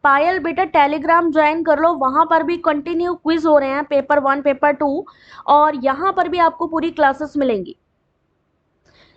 पायल बेटा टेलीग्राम ज्वाइन कर लो, वहां पर भी कंटिन्यू क्विज हो रहे हैं, पेपर 1 पेपर 2, और यहां पर भी आपको पूरी क्लासेस मिलेंगी।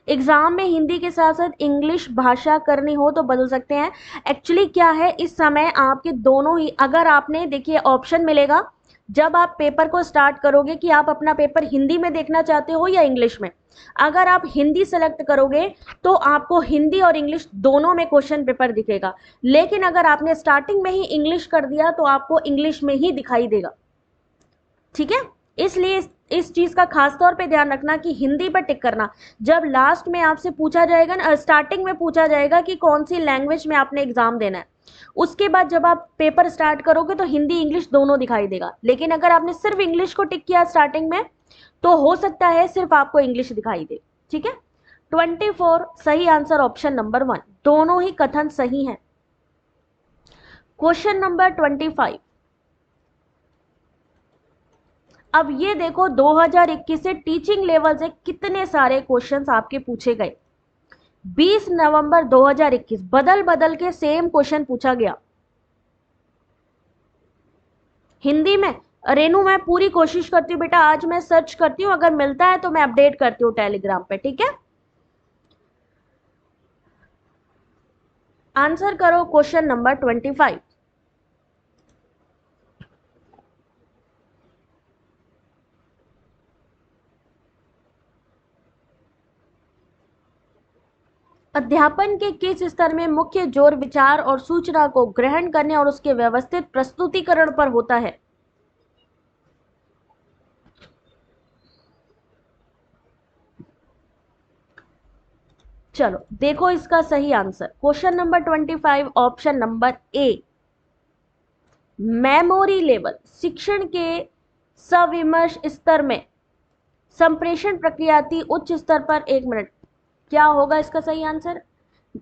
एग्जाम में हिंदी के साथ साथ इंग्लिश भाषा करनी हो तो बदल सकते हैं। एक्चुअली क्या है, इस समय आपके दोनों ही, अगर आपने देखिए ऑप्शन मिलेगा जब आप पेपर को स्टार्ट करोगे कि आप अपना पेपर हिंदी में देखना चाहते हो या इंग्लिश में। अगर आप हिंदी सेलेक्ट करोगे तो आपको हिंदी और इंग्लिश दोनों में क्वेश्चन पेपर दिखेगा, लेकिन अगर आपने स्टार्टिंग में ही इंग्लिश कर दिया तो आपको इंग्लिश में ही दिखाई देगा। ठीक है, इसलिए इस चीज का खास तौर पे ध्यान रखना कि हिंदी पर टिक करना। जब लास्ट में आपसे पूछा जाएगा ना, स्टार्टिंग में पूछा जाएगा कि कौन सी लैंग्वेज में आपने एग्जाम देना है, उसके बाद जब आप पेपर स्टार्ट करोगे तो हिंदी इंग्लिश दोनों दिखाई देगा। लेकिन अगर आपने सिर्फ इंग्लिश को टिक किया स्टार्टिंग में, तो हो सकता है सिर्फ आपको इंग्लिश दिखाई दे। ठीक है, 24 सही आंसर ऑप्शन नंबर 1, दोनों ही कथन सही हैं। क्वेश्चन नंबर 25, अब ये देखो 2021 से टीचिंग लेवल से कितने सारे क्वेश्चंस आपके पूछे गए। 20 नवंबर 2021 बदल बदल के सेम क्वेश्चन पूछा गया हिंदी में। रेनू, मैं पूरी कोशिश करती हूँ बेटा, आज मैं सर्च करती हूँ, अगर मिलता है तो मैं अपडेट करती हूँ टेलीग्राम पे। ठीक है, आंसर करो क्वेश्चन नंबर 25। अध्यापन के किस स्तर में मुख्य जोर विचार और सूचना को ग्रहण करने और उसके व्यवस्थित प्रस्तुतिकरण पर होता है? चलो देखो इसका सही answer, question number 25 option number ए, मेमोरी लेवल। शिक्षण के सविमर्श स्तर में संप्रेषण प्रक्रिया थी उच्च स्तर पर। 1 मिनट, क्या होगा इसका सही आंसर?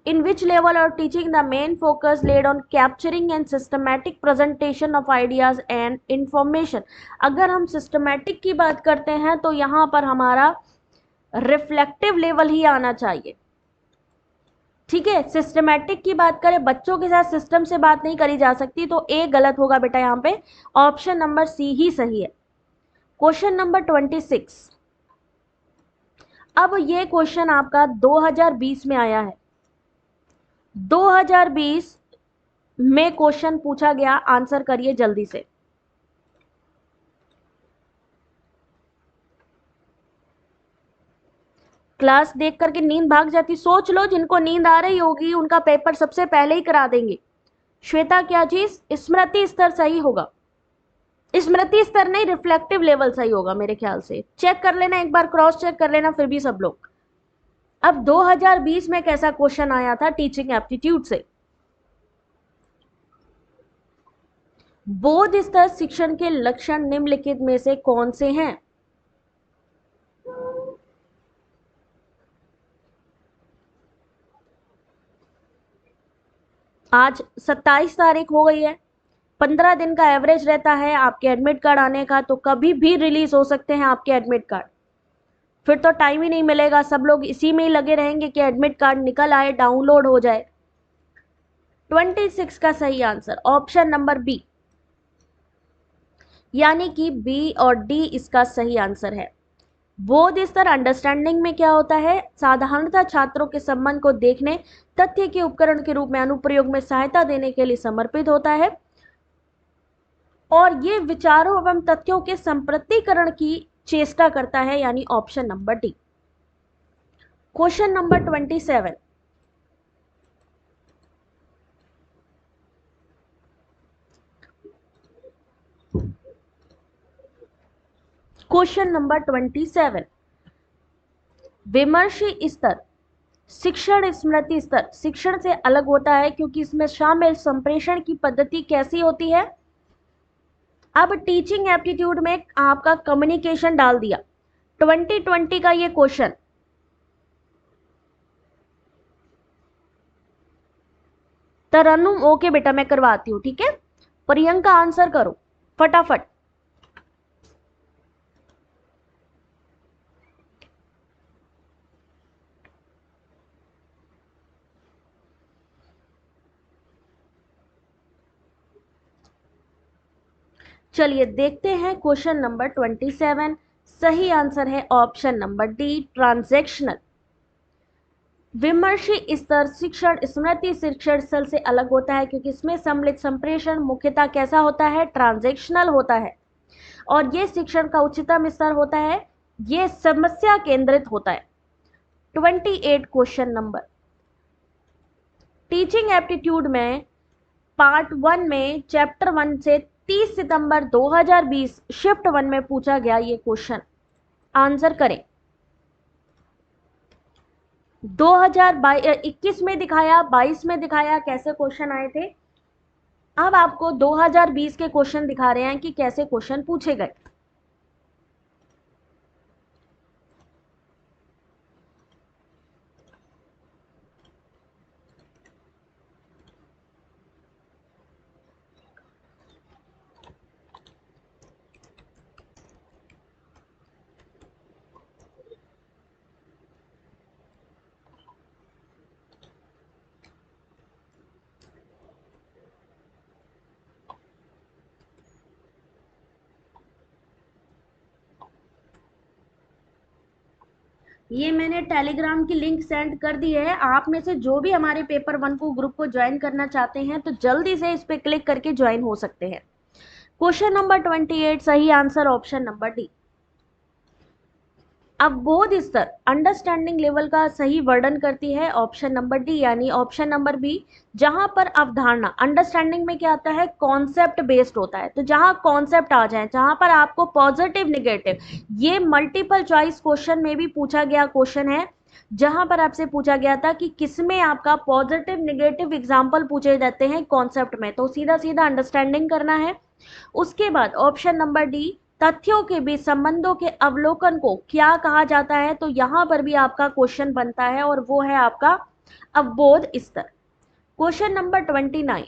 इन विच लेवल और teaching the main focus laid on capturing and systematic presentation of ideas and information. अगर हम सिस्टमैटिक की बात करते हैं तो यहां पर हमारा रिफ्लेक्टिव लेवल ही आना चाहिए। ठीक है, सिस्टमैटिक की बात करें, बच्चों के साथ सिस्टम से बात नहीं करी जा सकती, तो ए गलत होगा बेटा, यहां पे ऑप्शन नंबर सी ही सही है। क्वेश्चन नंबर 26, अब ये क्वेश्चन आपका 2020 में आया है। 2020 में क्वेश्चन पूछा गया, आंसर करिए जल्दी से। क्लास देख करके नींद भाग जाती, सोच लो जिनको नींद आ रही होगी उनका पेपर सबसे पहले ही करा देंगे। श्वेता, क्या चीज? स्मृति स्तर सही होगा। स्मृति स्तर नहीं, रिफ्लेक्टिव लेवल सही होगा मेरे ख्याल से। चेक कर लेना एक बार, क्रॉस चेक कर लेना फिर भी सब लोग। अब 2020 में कैसा क्वेश्चन आया था टीचिंग एप्टीट्यूड से? बोध स्तर शिक्षण के लक्षण निम्नलिखित में से कौन से हैं? आज 27 तारीख हो गई है, 15 दिन का एवरेज रहता है आपके एडमिट कार्ड आने का, तो कभी भी रिलीज हो सकते हैं आपके एडमिट कार्ड। फिर तो टाइम ही नहीं मिलेगा, सब लोग इसी में ही लगे रहेंगे कि एडमिट कार्ड निकल आए, डाउनलोड हो जाए। 26 का सही आंसर ऑप्शन नंबर बी, यानी कि बी और डी इसका सही आंसर है। बोध स्तर अंडरस्टैंडिंग में क्या होता है? साधारणतः छात्रों के संबंध को देखने, तथ्य के उपकरण के रूप में अनुप्रयोग में सहायता देने के लिए समर्पित होता है, और ये विचारों एवं तथ्यों के संप्रतिकरण की चेष्टा करता है, यानी option number D. Question number 27, question number 27, विमर्शी स्तर शिक्षण स्मृति स्तर शिक्षण से अलग होता है क्योंकि इसमें शामिल संप्रेषण की पद्धति कैसी होती है? अब टीचिंग एप्टीट्यूड में आपका कम्युनिकेशन डाल दिया, 2020 का ये क्वेश्चन। तरन्नुम ओके बेटा, मैं करवाती हूँ, ठीक है। प्रियंका आंसर करो फटाफट। चलिए देखते हैं क्वेश्चन नंबर 27। सही आंसर है ऑप्शन नंबर डी, ट्रांजैक्शनल। विमर्शी स्तर शिक्षण स्मृति शिक्षण स्तर से अलग होता है क्योंकि इसमें सम्मिलित संप्रेषण मुख्यतः कैसा होता है? ट्रांजैक्शनल होता है, और ये शिक्षण का उच्चतम स्तर होता है, ये समस्या केंद्रित होता है। 28 क्वेश्चन नंबर, टीचिंग एप्टीट्यूड में पार्ट 1 में चैप्टर 1 से 30 सितंबर 2020 शिफ्ट 1 में पूछा गया ये क्वेश्चन, आंसर करें। 2021 में दिखाया, 22 में दिखाया, कैसे क्वेश्चन आए थे। अब आपको 2020 के क्वेश्चन दिखा रहे हैं कि कैसे क्वेश्चन पूछे गए। ये मैंने टेलीग्राम की लिंक सेंड कर दी है, आप में से जो भी हमारे पेपर 1 को ग्रुप को ज्वाइन करना चाहते हैं तो जल्दी से इस पे क्लिक करके ज्वाइन हो सकते हैं। क्वेश्चन नंबर 28, सही आंसर ऑप्शन नंबर डी। अब बोध स्तर अंडरस्टैंडिंग लेवल का सही वर्णन करती है ऑप्शन नंबर डी, यानी ऑप्शन नंबर बी। जहां पर अवधारणा, अंडरस्टैंडिंग में क्या आता है? कॉन्सेप्ट बेस्ड होता है, तो जहां कॉन्सेप्ट आ जाए, जहां पर आपको पॉजिटिव निगेटिव, ये मल्टीपल चॉइस क्वेश्चन में भी पूछा गया क्वेश्चन है, जहां पर आपसे पूछा गया था कि किसमें आपका पॉजिटिव निगेटिव एग्जाम्पल पूछे जाते हैं कॉन्सेप्ट में, तो सीधा सीधा अंडरस्टैंडिंग करना है। उसके बाद ऑप्शन नंबर डी, तथ्यों के बीच संबंधों के अवलोकन को क्या कहा जाता है, तो यहां पर भी आपका क्वेश्चन बनता है और वो है आपका अवबोध स्तर। क्वेश्चन नंबर 29,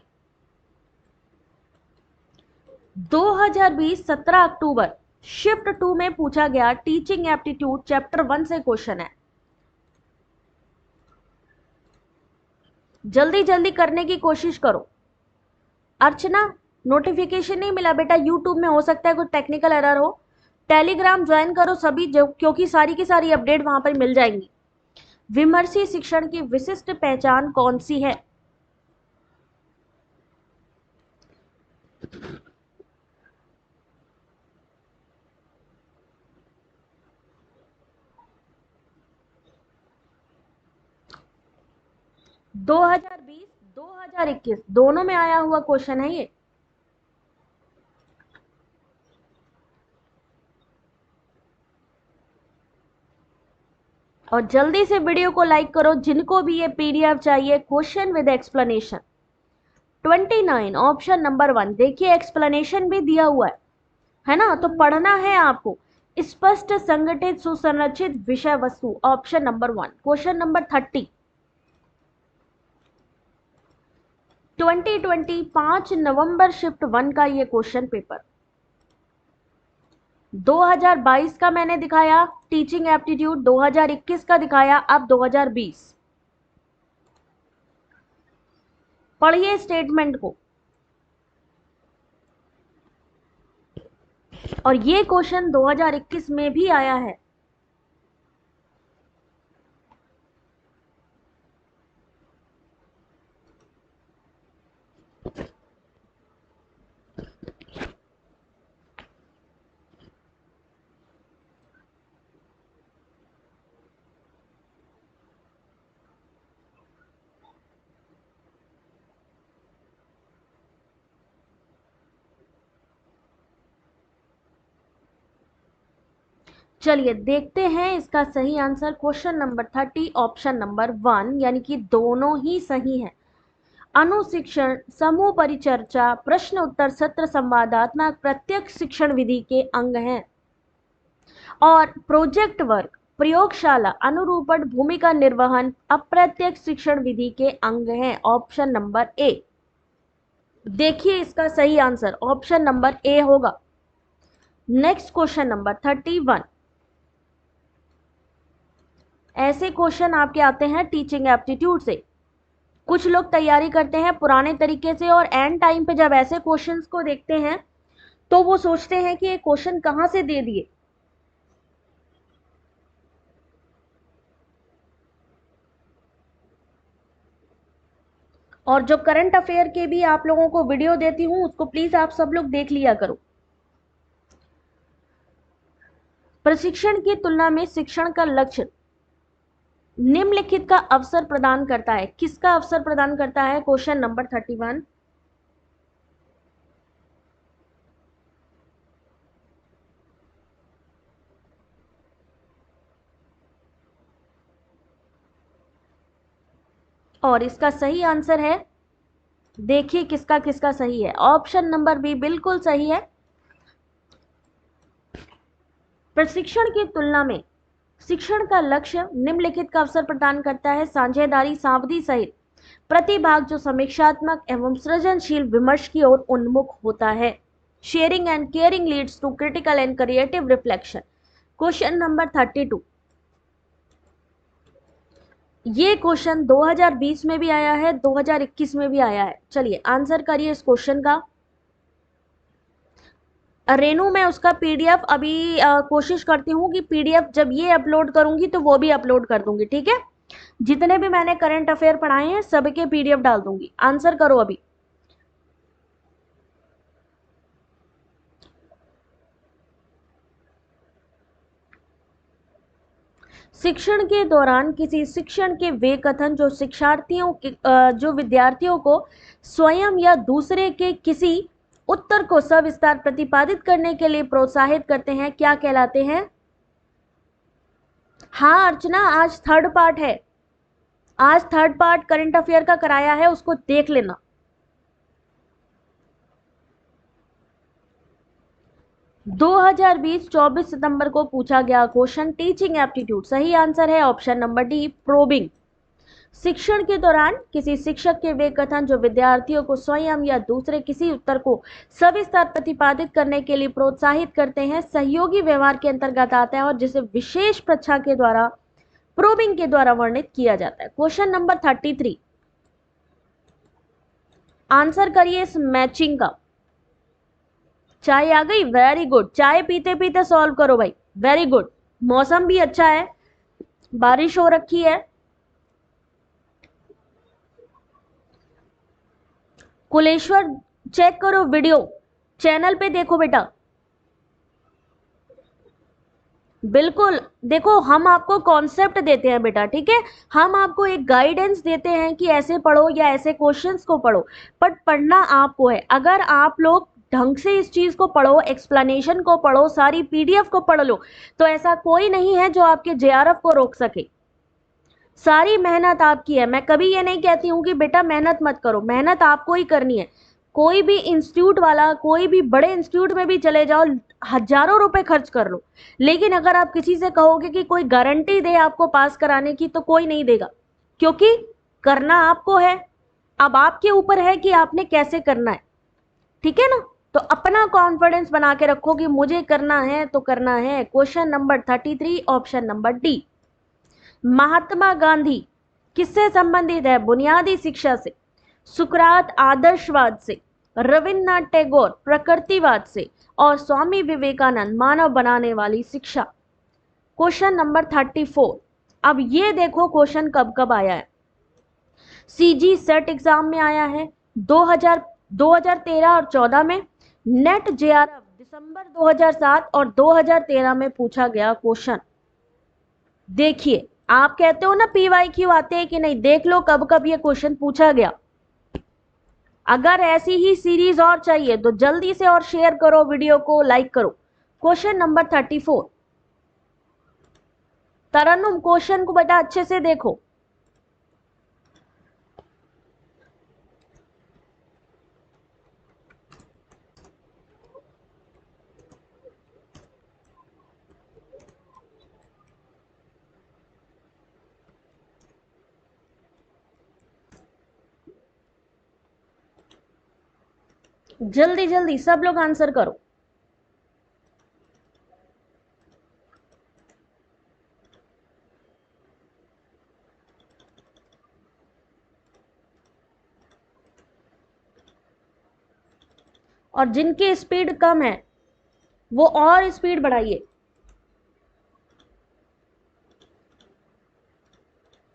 2020 17 अक्टूबर शिफ्ट 2 में पूछा गया टीचिंग एप्टीट्यूड चैप्टर 1 से क्वेश्चन है, जल्दी जल्दी करने की कोशिश करो। अर्चना, नोटिफिकेशन नहीं मिला बेटा, यूट्यूब में हो सकता है कुछ टेक्निकल एरर हो। टेलीग्राम ज्वाइन करो सभी, जो क्योंकि सारी की सारी अपडेट वहां पर मिल जाएंगी। विमर्शी शिक्षण की विशिष्ट पहचान कौन सी है? दो 2020 2021 दोनों में आया हुआ क्वेश्चन है ये। और जल्दी से वीडियो को लाइक करो जिनको भी ये पीडीएफ चाहिए, question with explanation. 29 option number 1। देखिए एक्सप्लेनेशन भी दिया हुआ है ना, तो पढ़ना है आपको। स्पष्ट, संगठित, सुसंरचित विषय वस्तु, ऑप्शन नंबर 1। क्वेश्चन नंबर 30, 2020 5 नवंबर शिफ्ट 1 का ये क्वेश्चन पेपर। 2022 का मैंने दिखाया टीचिंग एप्टीट्यूड, 2021 का दिखाया, अब 2020। पढ़िए स्टेटमेंट को। और ये क्वेश्चन 2021 में भी आया है। चलिए देखते हैं इसका सही answer. Question number 30 option number 1, यानी कि दोनों ही सही हैं। अनुशिक्षण, समूह परिचर्चा, प्रश्न उत्तर सत्र, संवादात्मक प्रत्यक्ष शिक्षण विधि के अंग हैं। और प्रोजेक्ट वर्क, प्रयोगशाला, अनुरूपण भूमिका निर्वहन अप्रत्यक्ष शिक्षण विधि के अंग हैं। ऑप्शन नंबर ए। देखिए इसका सही आंसर ऑप्शन नंबर ए होगा। Next question number 31। ऐसे क्वेश्चन आपके आते हैं टीचिंग एप्टीट्यूड से। कुछ लोग तैयारी करते हैं पुराने तरीके से और एंड टाइम पे जब ऐसे क्वेश्चंस को देखते हैं तो वो सोचते हैं कि ये क्वेश्चन कहां से दे दिए। और जो करंट अफेयर के भी आप लोगों को वीडियो देती हूं उसको प्लीज आप सब लोग देख लिया करो। प्रशिक्षण की तुलना में शिक्षण का लक्ष्य निम्नलिखित का अवसर प्रदान करता है। किसका अवसर प्रदान करता है? Question number 31। और इसका सही आंसर है, देखिए किसका किसका सही है। ऑप्शन नंबर बी बिल्कुल सही है। प्रशिक्षण की तुलना में शिक्षण का लक्ष्य निम्नलिखित का अवसर प्रदान करता है। साझेदारी, सावधि सहित प्रतिभाग जो समीक्षात्मक एवं सृजनशील विमर्श की ओर उन्मुख होता है। Sharing and caring leads to critical and creative reflection. Question number 32। ये क्वेश्चन 2020 में भी आया है, 2021 में भी आया है। चलिए आंसर करिए इस क्वेश्चन का। रेनू मैं उसका पीडीएफ अभी कोशिश करती हूँ कि पीडीएफ जब ये अपलोड करूंगी तो वो भी अपलोड कर दूंगी, ठीक है। जितने भी मैंने करंट अफेयर पढ़ाए हैं सबके पीडीएफ डाल दूंगी। आंसर करो अभी। शिक्षण के दौरान किसी शिक्षण के वे कथन जो शिक्षार्थियों के जो विद्यार्थियों को स्वयं या दूसरे के किसी उत्तर को सविस्तार प्रतिपादित करने के लिए प्रोत्साहित करते हैं, क्या कहलाते हैं? हाँ अर्चना, आज थर्ड पार्ट है। आज थर्ड पार्ट करंट अफेयर का कराया है, उसको देख लेना। दो 2020-24 सितंबर को पूछा गया क्वेश्चन टीचिंग एप्टीट्यूड। सही आंसर है ऑप्शन नंबर डी, प्रोबिंग। शिक्षण के दौरान किसी शिक्षक के वे कथन जो विद्यार्थियों को स्वयं या दूसरे किसी उत्तर को सविस्तार प्रतिपादित करने के लिए प्रोत्साहित करते हैं, सहयोगी व्यवहार के अंतर्गत आता है और जिसे विशेष प्रश्न के द्वारा, प्रोबिंग के द्वारा वर्णित किया जाता है। Question number 33। आंसर करिए इस मैचिंग का। चाय आ गई, वेरी गुड। चाय पीते पीते सॉल्व करो भाई, वेरी गुड। मौसम भी अच्छा है, बारिश हो रखी है। कुलेश्वर चेक करो वीडियो, चैनल पे देखो बेटा। बिल्कुल देखो, हम आपको कॉन्सेप्ट देते हैं बेटा, ठीक है। हम आपको एक गाइडेंस देते हैं कि ऐसे पढ़ो या ऐसे क्वेश्चंस को पढ़ो, बट पढ़ना आपको है। अगर आप लोग ढंग से इस चीज को पढ़ो, एक्सप्लेनेशन को पढ़ो, सारी पीडीएफ को पढ़ लो, तो ऐसा कोई नहीं है जो आपके जेआरएफ को रोक सके। सारी मेहनत आपकी है। मैं कभी ये नहीं कहती हूँ कि बेटा मेहनत मत करो, मेहनत आपको ही करनी है। कोई भी इंस्टीट्यूट वाला, कोई भी बड़े इंस्टीट्यूट में भी चले जाओ, हजारों रुपए खर्च कर लो, लेकिन अगर आप किसी से कहोगे कि कोई गारंटी दे आपको पास कराने की, तो कोई नहीं देगा, क्योंकि करना आपको है। अब आपके ऊपर है कि आपने कैसे करना है, ठीक है ना। तो अपना कॉन्फिडेंस बना के रखो कि मुझे करना है तो करना है। Question number 33, option number D. Mahatma Gandhi किससे संबंधित है? बुनियादी शिक्षा से, सुकरात आदर्शवाद से, रविन्द्रनाथ टैगोर प्रकृतिवाद से, और स्वामी विवेकानंद मानव बनाने वाली शिक्षा। Question number 34। अब ये देखो क्वेश्चन कब कब आया है। सीजी सेट एग्जाम में आया है 2013 और 14 में। नेट जेआरएफ दिसंबर 2007 और 2013 में पूछा गया क्वेश्चन। देखिए, आप कहते हो ना पीवाईक्यू आते हैं कि नहीं, देख लो कब कब ये क्वेश्चन पूछा गया। अगर ऐसी ही सीरीज और चाहिए तो जल्दी से और शेयर करो, वीडियो को लाइक करो। Question number 34। तरन्नुम क्वेश्चन को बेटा अच्छे से देखो। जल्दी जल्दी सब लोग आंसर करो। और जिनकी स्पीड कम है वो और स्पीड बढ़ाइए।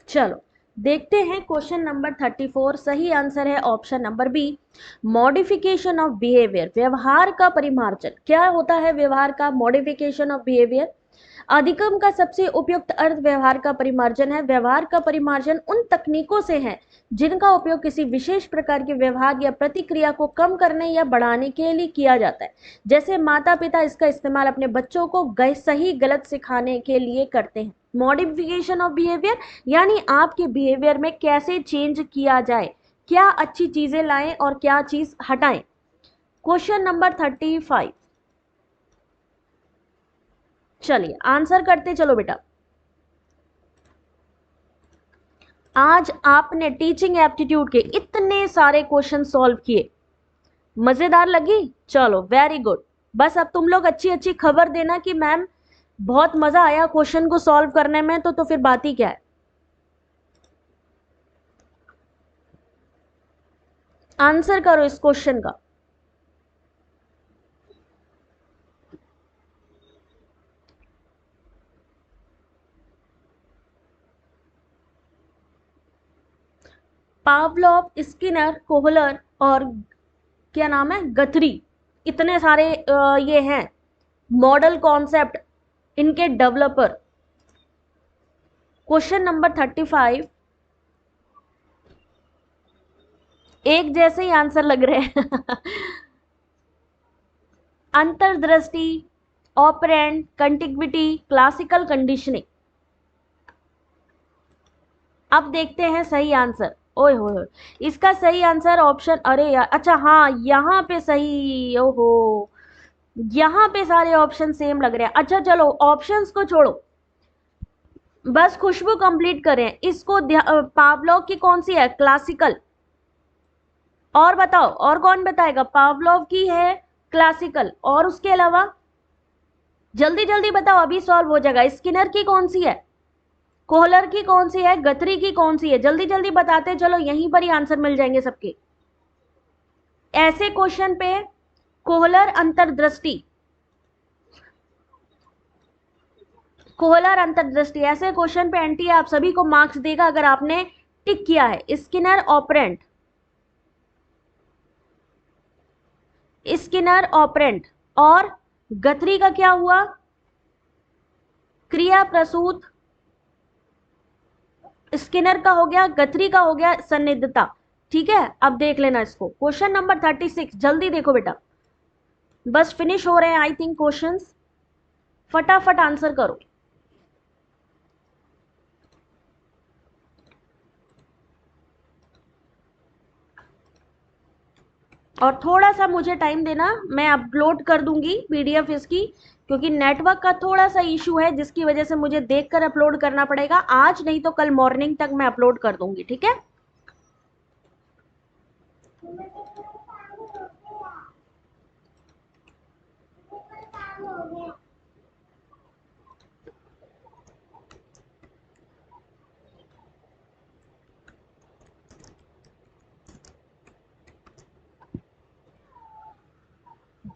चलो देखते हैं क्वेश्चन नंबर 34। सही आंसर है option number B, modification of behaviour, व्यवहार का परिमार्जन। क्या होता है व्यवहार का? Modification of behaviour. अधिगम का सबसे उपयुक्त अर्थ व्यवहार का परिमार्जन है। व्यवहार का परिमार्जन उन तकनीकों से है जिनका उपयोग किसी विशेष प्रकार के व्यवहार या प्रतिक्रिया को कम करने या बढ़ाने के लिए किया जाता है। जैसे माता पिता इसका इस्तेमाल अपने बच्चों को सही गलत सिखाने के लिए करते हैं। मॉडिफिकेशन ऑफ बिहेवियर यानी आपके बिहेवियर में कैसे चेंज किया जाए, क्या अच्छी चीजें लाएं और क्या चीज हटाएं। Question number 35। चलिए आंसर करते चलो बेटा। आज आपने टीचिंग एप्टीट्यूड के इतने सारे क्वेश्चन सॉल्व किए, मजेदार लगी? चलो वेरी गुड। बस अब तुम लोग अच्छी अच्छी खबर देना कि मैम बहुत मजा आया क्वेश्चन को सॉल्व करने में, तो फिर बात ही क्या है। आंसर करो इस क्वेश्चन का। पावलोव, स्किनर, कोहलर और क्या नाम है, गथरी, इतने सारे ये हैं मॉडल कॉन्सेप्ट, इनके डेवलपर। Question number 35। एक जैसे ही आंसर लग रहे हैं अंतर्दृष्टि, ऑपरेंट, कंटिग्विटी, क्लासिकल कंडीशनिंग। अब देखते हैं सही आंसर। ओए हो, इसका सही आंसर ऑप्शन, अरे यार अच्छा हाँ यहाँ पे सही, ओहो यहाँ पे सारे ऑप्शन सेम लग रहे हैं। अच्छा चलो ऑप्शंस को छोड़ो, बस खुशबू कंप्लीट करें इसको। पावलोव की कौन सी है? क्लासिकल। और बताओ, और कौन बताएगा? पावलोव की है क्लासिकल, और उसके अलावा जल्दी जल्दी बताओ, अभी सॉल्व हो जाएगा। स्किनर की कौन सी है? कोहलर की कौन सी है? गथरी की कौन सी है? जल्दी जल्दी बताते चलो, यहीं पर ही आंसर मिल जाएंगे सबके। ऐसे क्वेश्चन पे कोहलर अंतर्दृष्टि, कोहलर अंतर्दृष्टि, ऐसे क्वेश्चन पे एंटी आप सभी को मार्क्स देगा अगर आपने टिक किया है। स्किनर ऑपरेंट, स्किनर ऑपरेंट, और गथरी का क्या हुआ? क्रिया प्रसूत। स्किनर का हो गया, गथरी का हो गया सन्निधता। ठीक है, अब देख लेना इसको। क्वेश्चन नंबर 36, जल्दी देखो बेटा, बस फिनिश हो रहे हैं आई थिंक क्वेश्चंस, फटाफट आंसर करो। और थोड़ा सा मुझे टाइम देना, मैं अपलोड कर दूंगी पीडीएफ इसकी, क्योंकि नेटवर्क का थोड़ा सा इशू है जिसकी वजह से मुझे देखकर अपलोड करना पड़ेगा। आज नहीं तो कल मॉर्निंग तक मैं अपलोड कर दूंगी, ठीक है।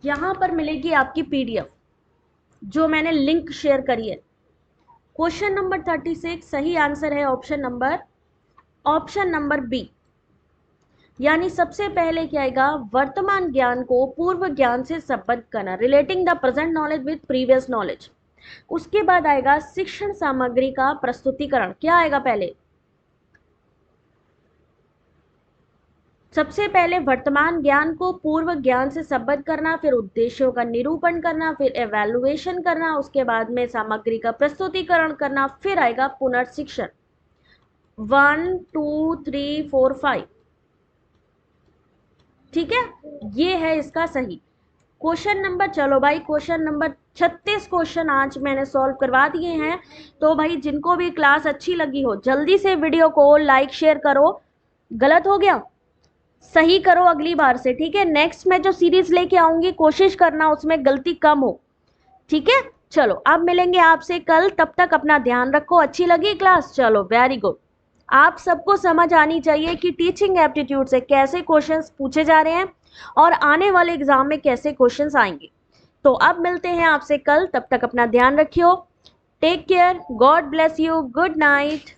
यहां पर मिलेगी आपकी पीडीएफ जो मैंने लिंक शेयर करी है। क्वेश्चन नंबर 36 सही आंसर है ऑप्शन नंबर बी। यानी सबसे पहले क्या आएगा, वर्तमान ज्ञान को पूर्व ज्ञान से संबद्ध करना, relating the present knowledge with previous knowledge. उसके बाद आएगा शिक्षण सामग्री का प्रस्तुतिकरण। क्या आएगा पहले, सबसे पहले वर्तमान ज्ञान को पूर्व ज्ञान से संबद्ध करना, फिर उद्देश्यों का निरूपण करना, फिर एवेल्युएशन करना, उसके बाद में सामग्री का प्रस्तुतिकरण करना, फिर आएगा पुनर्शिक्षण। 1 2 3 4 5, ठीक है, ये है इसका सही क्वेश्चन नंबर। चलो भाई क्वेश्चन नंबर 36 क्वेश्चन आज मैंने सॉल्व करवा दिए हैं। तो भाई जिनको भी क्लास अच्छी लगी हो जल्दी से वीडियो को लाइक शेयर करो। गलत हो गया सही करो अगली बार से, ठीक है। नेक्स्ट मैं जो सीरीज लेके आऊंगी कोशिश करना उसमें गलती कम हो, ठीक है। चलो अब मिलेंगे आपसे कल, तब तक अपना ध्यान रखो। अच्छी लगी क्लास, चलो वेरी गुड। आप सबको समझ आनी चाहिए कि टीचिंग एप्टीट्यूड से कैसे क्वेश्चंस पूछे जा रहे हैं और आने वाले एग्जाम में कैसे क्वेश्चंस आएंगे। तो अब मिलते हैं आपसे कल, तब तक अपना ध्यान रखियो। Take care, God bless you, good night.